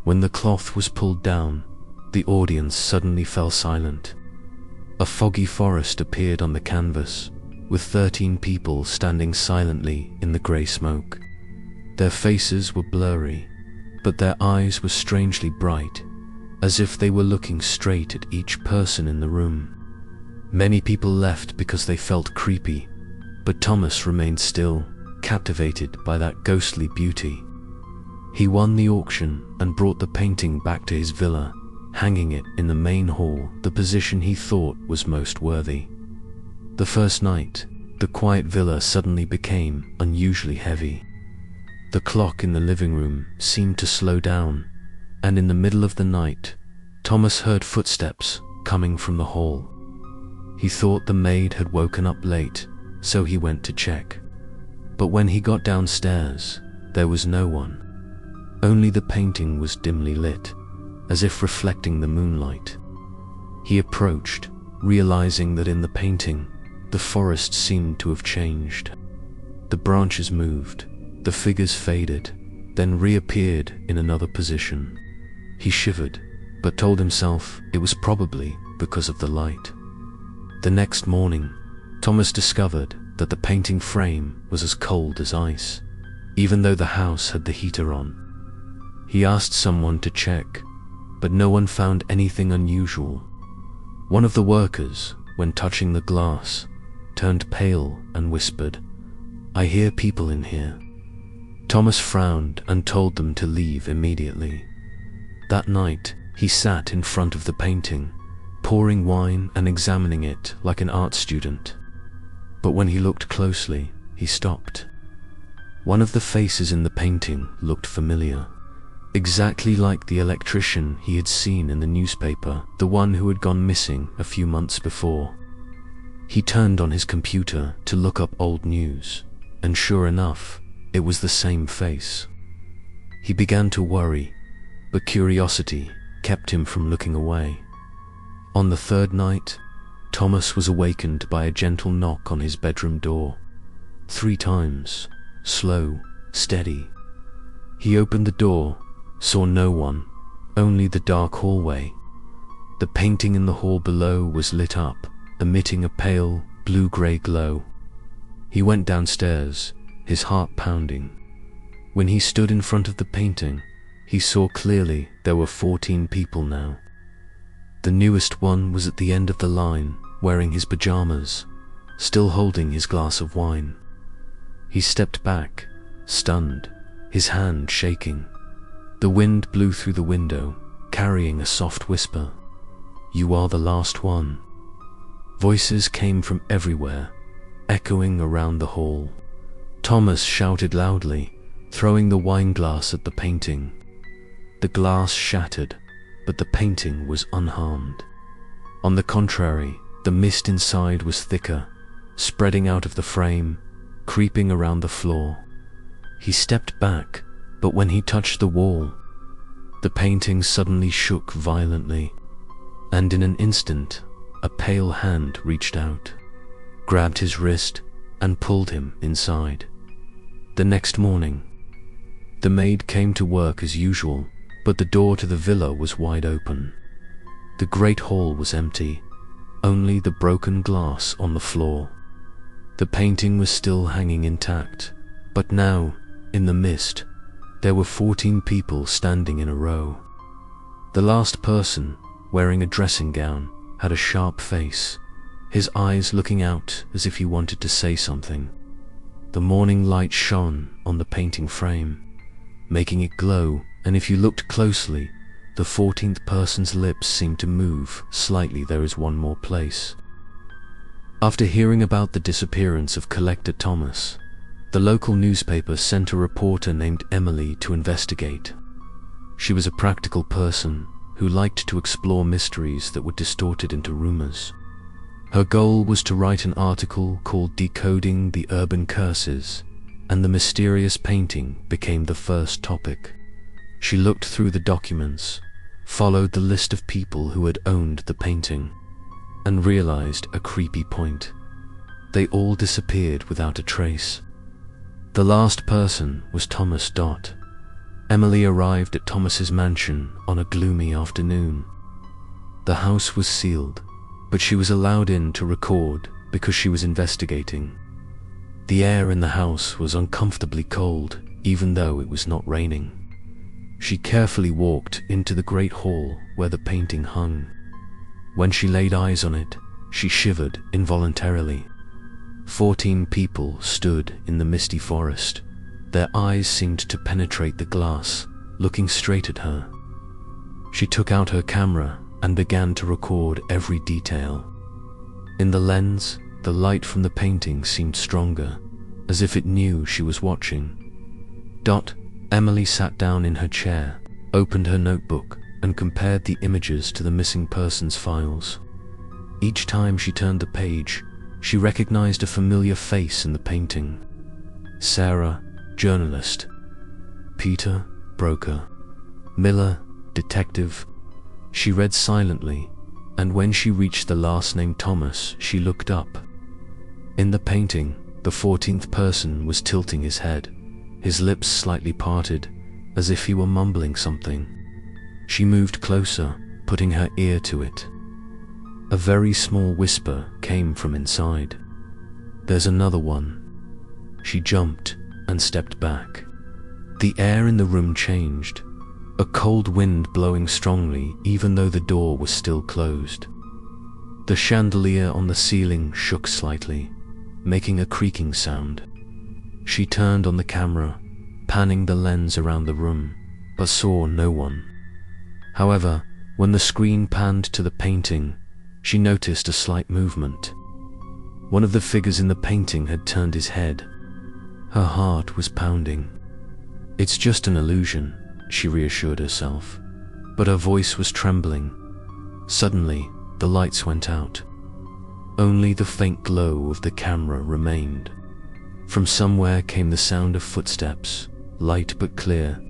When the cloth was pulled down, the audience suddenly fell silent. A foggy forest appeared on the canvas, with 13 people standing silently in the grey smoke. Their faces were blurry, but their eyes were strangely bright, as if they were looking straight at each person in the room. Many people left because they felt creepy, but Thomas remained still, captivated by that ghostly beauty. He won the auction and brought the painting back to his villa, hanging it in the main hall, the position he thought was most worthy. The first night, the quiet villa suddenly became unusually heavy. The clock in the living room seemed to slow down, and in the middle of the night, Thomas heard footsteps coming from the hall. He thought the maid had woken up late, so he went to check. But when he got downstairs, there was no one. Only the painting was dimly lit, as if reflecting the moonlight. He approached, realizing that in the painting, the forest seemed to have changed. The branches moved, the figures faded, then reappeared in another position. He shivered, but told himself it was probably because of the light. The next morning, Thomas discovered that the painting frame was as cold as ice, even though the house had the heater on. He asked someone to check, but no one found anything unusual. One of the workers, when touching the glass, turned pale and whispered, "I hear people in here." Thomas frowned and told them to leave immediately. That night, he sat in front of the painting, pouring wine and examining it like an art student. But when he looked closely, he stopped. One of the faces in the painting looked familiar, exactly like the electrician he had seen in the newspaper, the one who had gone missing a few months before. He turned on his computer to look up old news, and sure enough, it was the same face. He began to worry, but curiosity kept him from looking away. On the third night, Thomas was awakened by a gentle knock on his bedroom door. 3 times, slow, steady. He opened the door, saw no one, only the dark hallway. The painting in the hall below was lit up, emitting a pale, blue-gray glow. He went downstairs, his heart pounding. When he stood in front of the painting, he saw clearly there were 14 people now. The newest one was at the end of the line, wearing his pajamas, still holding his glass of wine. He stepped back, stunned, his hand shaking. The wind blew through the window, carrying a soft whisper. "You are the last one." Voices came from everywhere, echoing around the hall. Thomas shouted loudly, throwing the wine glass at the painting. The glass shattered, but the painting was unharmed. On the contrary, the mist inside was thicker, spreading out of the frame, creeping around the floor. He stepped back, but when he touched the wall, the painting suddenly shook violently, and in an instant, a pale hand reached out, grabbed his wrist, and pulled him inside. The next morning, the maid came to work as usual, but the door to the villa was wide open. The great hall was empty, only the broken glass on the floor. The painting was still hanging intact, but now, in the mist, there were 14 people standing in a row. The last person, wearing a dressing gown, had a sharp face, his eyes looking out as if he wanted to say something. The morning light shone on the painting frame, making it glow, and if you looked closely, the 14th person's lips seemed to move slightly. There is one more place. After hearing about the disappearance of collector Thomas, the local newspaper sent a reporter named Emily to investigate. She was a practical person who liked to explore mysteries that were distorted into rumors. Her goal was to write an article called "Decoding the Urban Curses," and the mysterious painting became the first topic. She looked through the documents, followed the list of people who had owned the painting, and realized a creepy point. They all disappeared without a trace. The last person was Thomas Dot. Emily arrived at Thomas's mansion on a gloomy afternoon. The house was sealed, but she was allowed in to record because she was investigating. The air in the house was uncomfortably cold, even though it was not raining. She carefully walked into the great hall where the painting hung. When she laid eyes on it, she shivered involuntarily. 14 people stood in the misty forest. Their eyes seemed to penetrate the glass, looking straight at her. She took out her camera and began to record every detail. In the lens, the light from the painting seemed stronger, as if it knew she was watching. Emily sat down in her chair, opened her notebook, and compared the images to the missing persons files. Each time she turned the page, she recognized a familiar face in the painting. Sarah, journalist. Peter, broker. Miller, detective. She read silently, and when she reached the last name Thomas, she looked up. In the painting, the 14th person was tilting his head, his lips slightly parted, as if he were mumbling something. She moved closer, putting her ear to it. A very small whisper came from inside. "There's another one." She jumped and stepped back. The air in the room changed, a cold wind blowing strongly even though the door was still closed. The chandelier on the ceiling shook slightly, making a creaking sound. She turned on the camera, panning the lens around the room, but saw no one. However, when the screen panned to the painting, she noticed a slight movement. One of the figures in the painting had turned his head. Her heart was pounding. "It's just an illusion," she reassured herself, but her voice was trembling. Suddenly, the lights went out. Only the faint glow of the camera remained. From somewhere came the sound of footsteps, light but clear.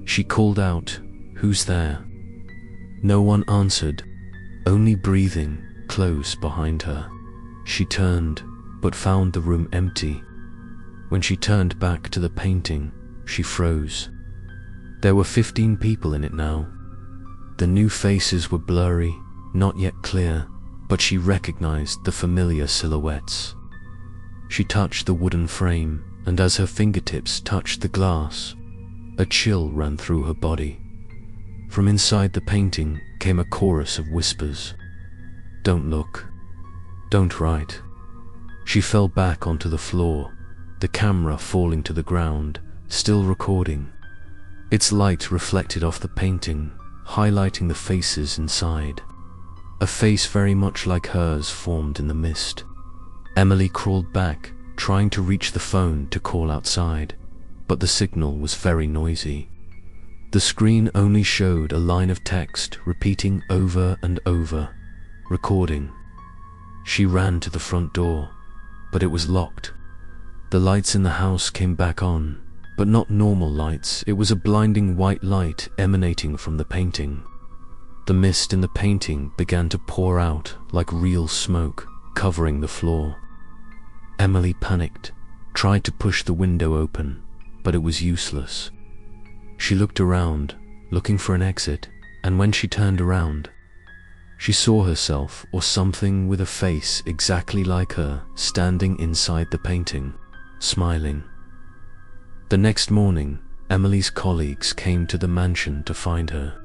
She called out, "Who's there?" No one answered, only breathing close behind her. She turned, but found the room empty. When she turned back to the painting, she froze. There were 15 people in it now. The new faces were blurry, not yet clear, but she recognized the familiar silhouettes. She touched the wooden frame, and as her fingertips touched the glass, a chill ran through her body. From inside the painting came a chorus of whispers. "Don't look. Don't write." She fell back onto the floor, the camera falling to the ground, still recording. Its light reflected off the painting, highlighting the faces inside. A face very much like hers formed in the mist. Emily crawled back, trying to reach the phone to call outside, but the signal was very noisy. The screen only showed a line of text repeating over and over, "Recording." She ran to the front door, but it was locked. The lights in the house came back on, but not normal lights. It was a blinding white light emanating from the painting. The mist in the painting began to pour out like real smoke, covering the floor. Emily panicked, tried to push the window open, but it was useless. She looked around, looking for an exit, and when she turned around, she saw herself or something with a face exactly like her standing inside the painting, smiling. The next morning, Emily's colleagues came to the mansion to find her.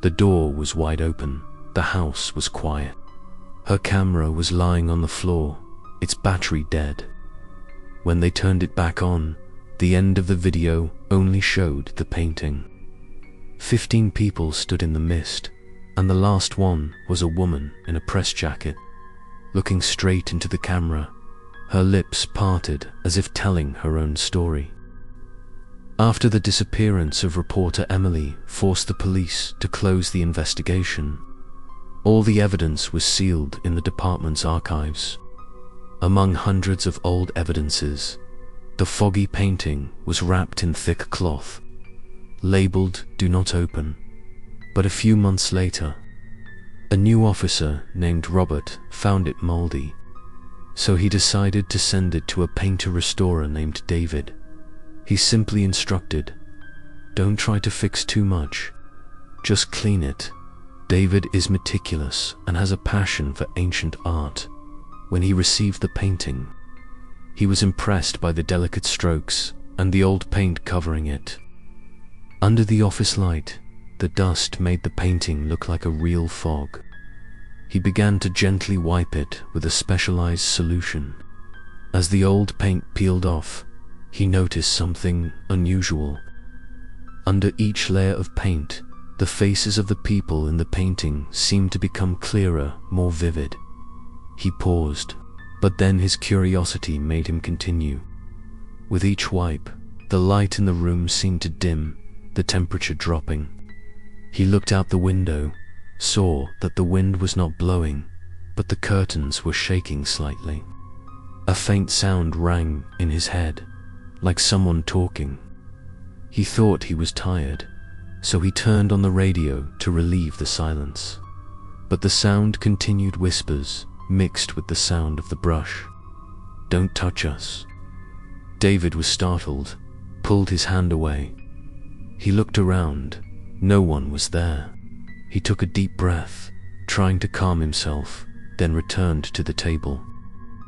The door was wide open, the house was quiet. Her camera was lying on the floor, its battery dead. When they turned it back on, the end of the video only showed the painting. 15 people stood in the mist, and the last one was a woman in a press jacket, looking straight into the camera, her lips parted as if telling her own story. After the disappearance of reporter Emily forced the police to close the investigation, all the evidence was sealed in the department's archives. Among hundreds of old evidences, the foggy painting was wrapped in thick cloth, labeled "Do Not Open." But a few months later, a new officer named Robert found it moldy, so he decided to send it to a painter-restorer named David. He simply instructed, "Don't try to fix too much, just clean it." David is meticulous and has a passion for ancient art. When he received the painting, he was impressed by the delicate strokes and the old paint covering it. Under the office light, the dust made the painting look like a real fog. He began to gently wipe it with a specialized solution. As the old paint peeled off, he noticed something unusual. Under each layer of paint, the faces of the people in the painting seemed to become clearer, more vivid. He paused, but then his curiosity made him continue. With each wipe, the light in the room seemed to dim, the temperature dropping. He looked out the window, saw that the wind was not blowing, but the curtains were shaking slightly. A faint sound rang in his head, like someone talking. He thought he was tired, so he turned on the radio to relieve the silence. But the sound continued, whispers mixed with the sound of the brush. "Don't touch us." David was startled, pulled his hand away. He looked around. No one was there. He took a deep breath, trying to calm himself, then returned to the table.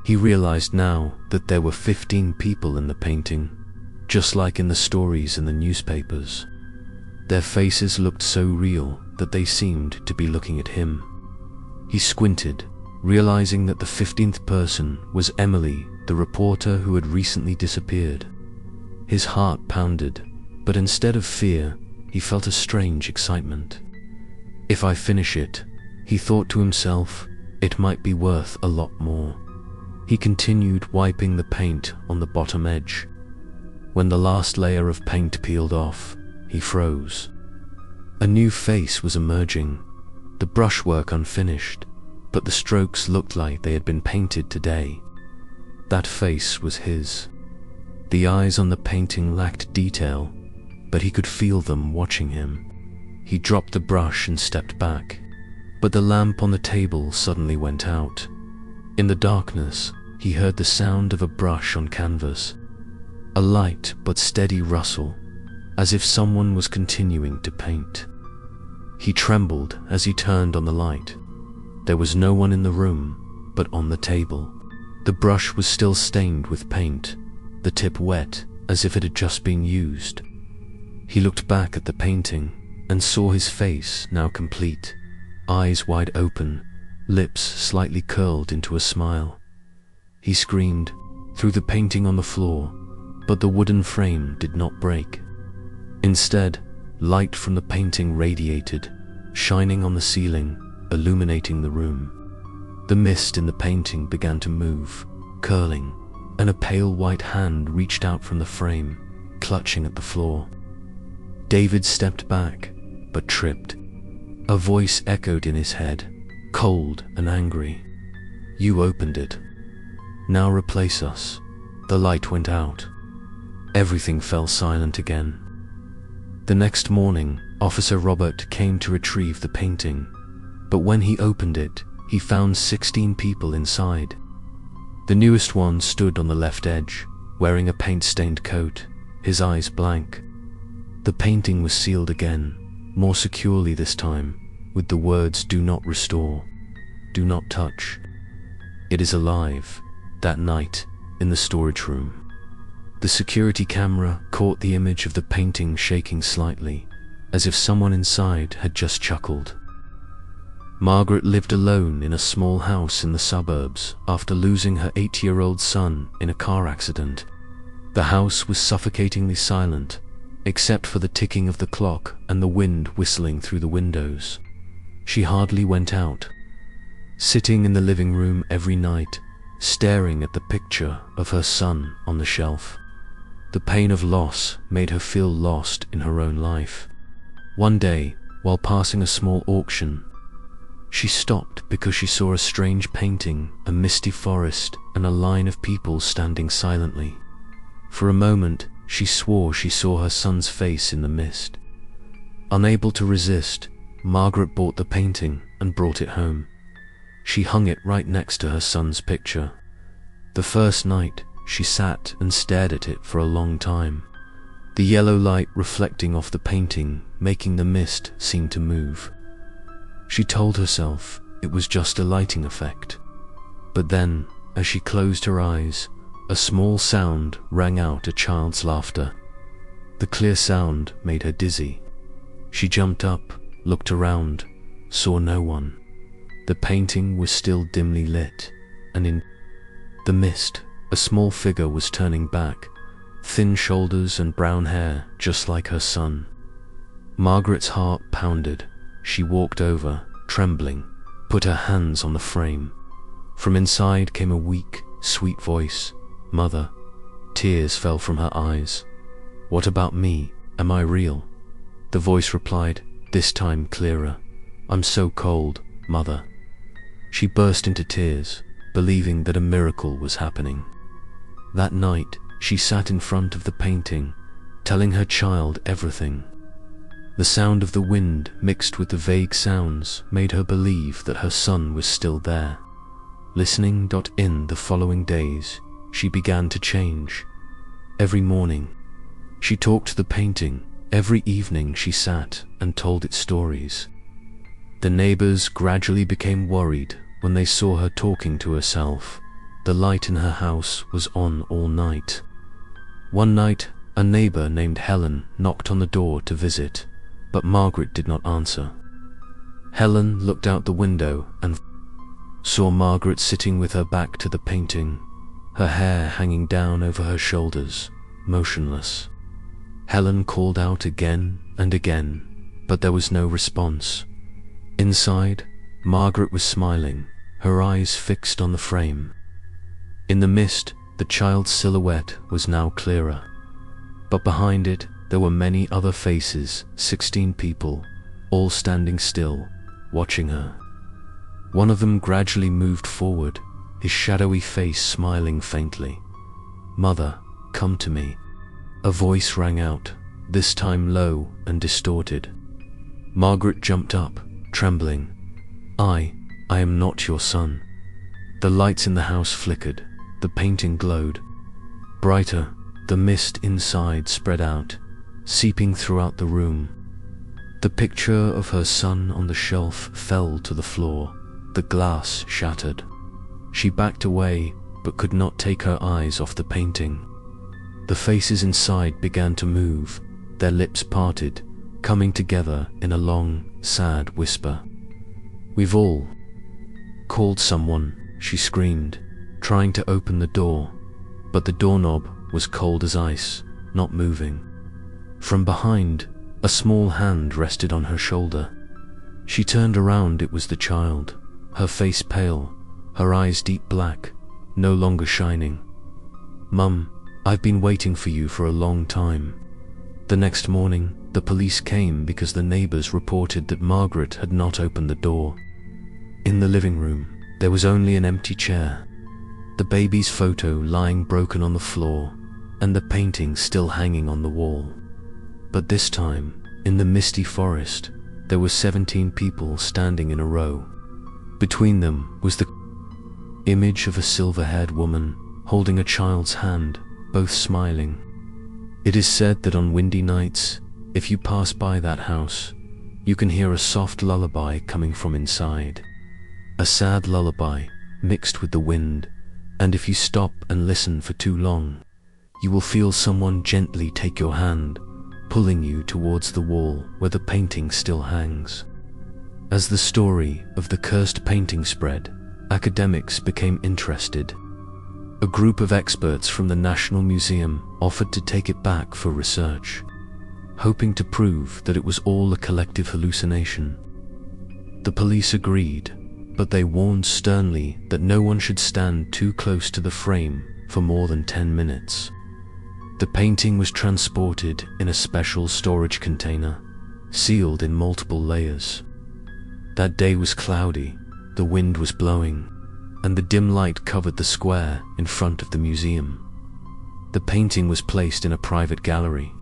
He realized now that there were 15 people in the painting, just like in the stories in the newspapers. Their faces looked so real that they seemed to be looking at him. He squinted, realizing that the 15th person was Emily, the reporter who had recently disappeared. His heart pounded, but instead of fear, he felt a strange excitement. "If I finish it," he thought to himself, "it might be worth a lot more." He continued wiping the paint on the bottom edge. When the last layer of paint peeled off, he froze. A new face was emerging, the brushwork unfinished, but the strokes looked like they had been painted today. That face was his. The eyes on the painting lacked detail, but he could feel them watching him. He dropped the brush and stepped back, but the lamp on the table suddenly went out. In the darkness, he heard the sound of a brush on canvas, a light but steady rustle, as if someone was continuing to paint. He trembled as he turned on the light. There was no one in the room, but on the table. The brush was still stained with paint, the tip wet as if it had just been used. He looked back at the painting and saw his face now complete, eyes wide open, lips slightly curled into a smile. He screamed, threw the painting on the floor, but the wooden frame did not break. Instead, light from the painting radiated, shining on the ceiling, illuminating the room. The mist in the painting began to move, curling, and a pale white hand reached out from the frame, clutching at the floor. David stepped back, but tripped. A voice echoed in his head, cold and angry. "You opened it. Now replace us." The light went out. Everything fell silent again. The next morning, Officer Robert came to retrieve the painting, but when he opened it, he found 16 people inside. The newest one stood on the left edge, wearing a paint-stained coat, his eyes blank. The painting was sealed again, more securely this time, with the words "Do not restore, do not touch." "It is alive." That night, in the storage room, the security camera caught the image of the painting shaking slightly, as if someone inside had just chuckled. Margaret lived alone in a small house in the suburbs after losing her 8-year-old son in a car accident. The house was suffocatingly silent, except for the ticking of the clock and the wind whistling through the windows. She hardly went out, sitting in the living room every night, staring at the picture of her son on the shelf. The pain of loss made her feel lost in her own life. One day, while passing a small auction, she stopped because she saw a strange painting, a misty forest, and a line of people standing silently. For a moment, she swore she saw her son's face in the mist. Unable to resist, Margaret bought the painting and brought it home. She hung it right next to her son's picture. The first night, she sat and stared at it for a long time, the yellow light reflecting off the painting, making the mist seem to move. She told herself it was just a lighting effect. But then, as she closed her eyes, a small sound rang out, a child's laughter. The clear sound made her dizzy. She jumped up, looked around, saw no one. The painting was still dimly lit, and in the mist, a small figure was turning back, thin shoulders and brown hair, just like her son. Margaret's heart pounded. She walked over, trembling, put her hands on the frame. From inside came a weak, sweet voice. "Mother." Tears fell from her eyes. "What about me? Am I real?" The voice replied, this time clearer. "I'm so cold, Mother." She burst into tears, believing that a miracle was happening. That night, she sat in front of the painting, telling her child everything. The sound of the wind mixed with the vague sounds made her believe that her son was still there. Listening. In the following days, she began to change. Every morning, she talked to the painting. Every evening she sat and told it stories. The neighbors gradually became worried when they saw her talking to herself. The light in her house was on all night. One night, a neighbor named Helen knocked on the door to visit, but Margaret did not answer. Helen looked out the window and saw Margaret sitting with her back to the painting, her hair hanging down over her shoulders, motionless. Helen called out again and again, but there was no response. Inside, Margaret was smiling, her eyes fixed on the frame. In the mist, the child's silhouette was now clearer. But behind it, there were many other faces, 16 people, all standing still, watching her. One of them gradually moved forward, his shadowy face smiling faintly. "Mother, come to me." A voice rang out, this time low and distorted. Margaret jumped up, trembling. I am not your son." The lights in the house flickered, the painting glowed. Brighter, the mist inside spread out, seeping throughout the room. The picture of her son on the shelf fell to the floor, the glass shattered. She backed away, but could not take her eyes off the painting. The faces inside began to move, their lips parted, coming together in a long, sad whisper. "We've all called someone," she screamed, trying to open the door, but the doorknob was cold as ice, not moving. From behind, a small hand rested on her shoulder. She turned around. It was the child, her face pale, her eyes deep black, no longer shining. "Mum, I've been waiting for you for a long time." The next morning, the police came because the neighbors reported that Margaret had not opened the door. In the living room, there was only an empty chair, the baby's photo lying broken on the floor, and the painting still hanging on the wall. But this time, in the misty forest, there were 17 people standing in a row. Between them was the image of a silver-haired woman holding a child's hand, both smiling. It is said that on windy nights, if you pass by that house, you can hear a soft lullaby coming from inside. A sad lullaby mixed with the wind, and if you stop and listen for too long, you will feel someone gently take your hand, pulling you towards the wall where the painting still hangs. As the story of the cursed painting spread, academics became interested. A group of experts from the National Museum offered to take it back for research, hoping to prove that it was all a collective hallucination. The police agreed, but they warned sternly that no one should stand too close to the frame for more than 10 minutes. The painting was transported in a special storage container, sealed in multiple layers. That day was cloudy, the wind was blowing, and the dim light covered the square in front of the museum. The painting was placed in a private gallery,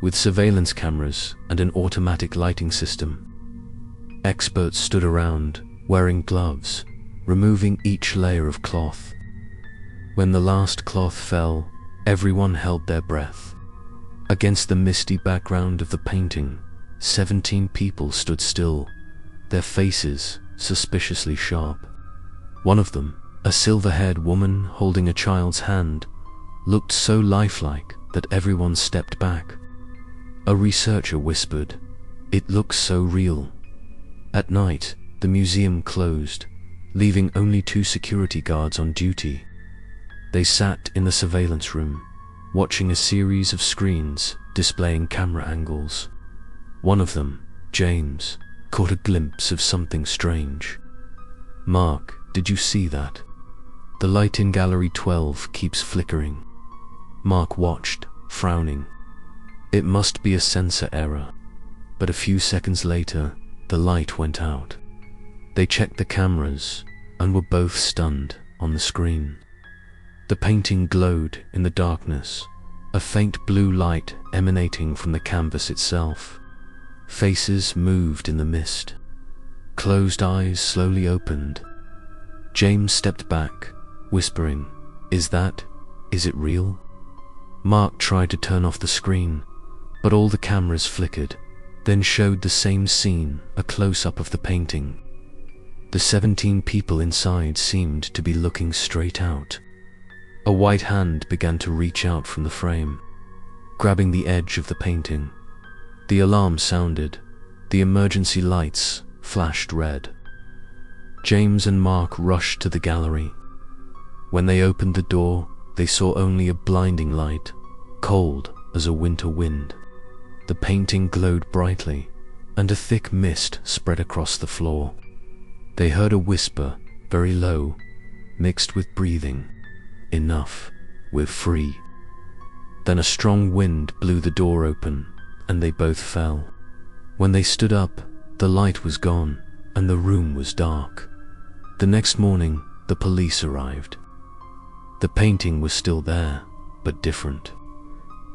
with surveillance cameras and an automatic lighting system. Experts stood around, wearing gloves, removing each layer of cloth. When the last cloth fell, everyone held their breath. Against the misty background of the painting, 17 people stood still, their faces suspiciously sharp. One of them, a silver-haired woman holding a child's hand, looked so lifelike that everyone stepped back. A researcher whispered, "It looks so real." At night, the museum closed, leaving only 2 security guards on duty. They sat in the surveillance room, watching a series of screens displaying camera angles. One of them, James, caught a glimpse of something strange. "Mark, did you see that? The light in Gallery 12 keeps flickering." Mark watched, frowning. It must be a sensor error. But a few seconds later, the light went out. They checked the cameras and were both stunned on the screen. The painting glowed in the darkness, a faint blue light emanating from the canvas itself. Faces moved in the mist. Closed eyes slowly opened. James stepped back, whispering, "Is that Is it real? Mark tried to turn off the screen, but all the cameras flickered, then showed the same scene, a close-up of the painting. The 17 people inside seemed to be looking straight out. A white hand began to reach out from the frame, grabbing the edge of the painting. The alarm sounded. The emergency lights flashed red. James and Mark rushed to the gallery. When they opened the door, they saw only a blinding light, cold as a winter wind. The painting glowed brightly, and a thick mist spread across the floor. They heard a whisper, very low, mixed with breathing. "Enough, we're free." Then a strong wind blew the door open, and they both fell. When they stood up, the light was gone, and the room was dark. The next morning, the police arrived. The painting was still there, but different.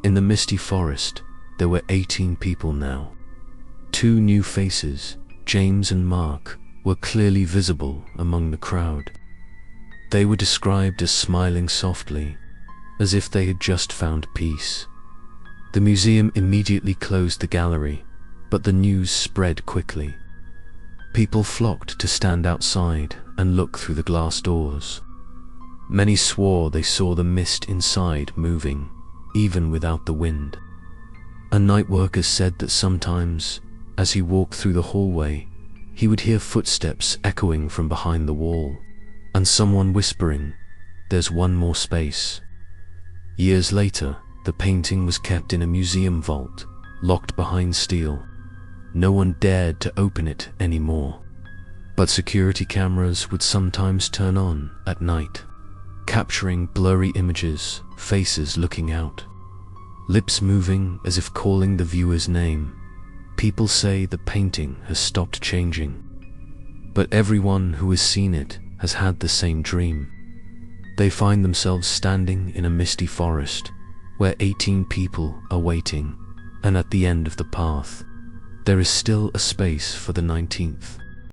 In the misty forest, there were 18 people now. 2 new faces, James and Mark, were clearly visible among the crowd. They were described as smiling softly, as if they had just found peace. The museum immediately closed the gallery, but the news spread quickly. People flocked to stand outside and look through the glass doors. Many swore they saw the mist inside moving, even without the wind. A night worker said that sometimes, as he walked through the hallway, he would hear footsteps echoing from behind the wall, and someone whispering, "There's one more space." Years later, the painting was kept in a museum vault, locked behind steel. No one dared to open it anymore. But security cameras would sometimes turn on at night, capturing blurry images, faces looking out, lips moving as if calling the viewer's name. People say the painting has stopped changing, but everyone who has seen it has had the same dream. They find themselves standing in a misty forest where 18 people are waiting, and at the end of the path, there is still a space for the 19th.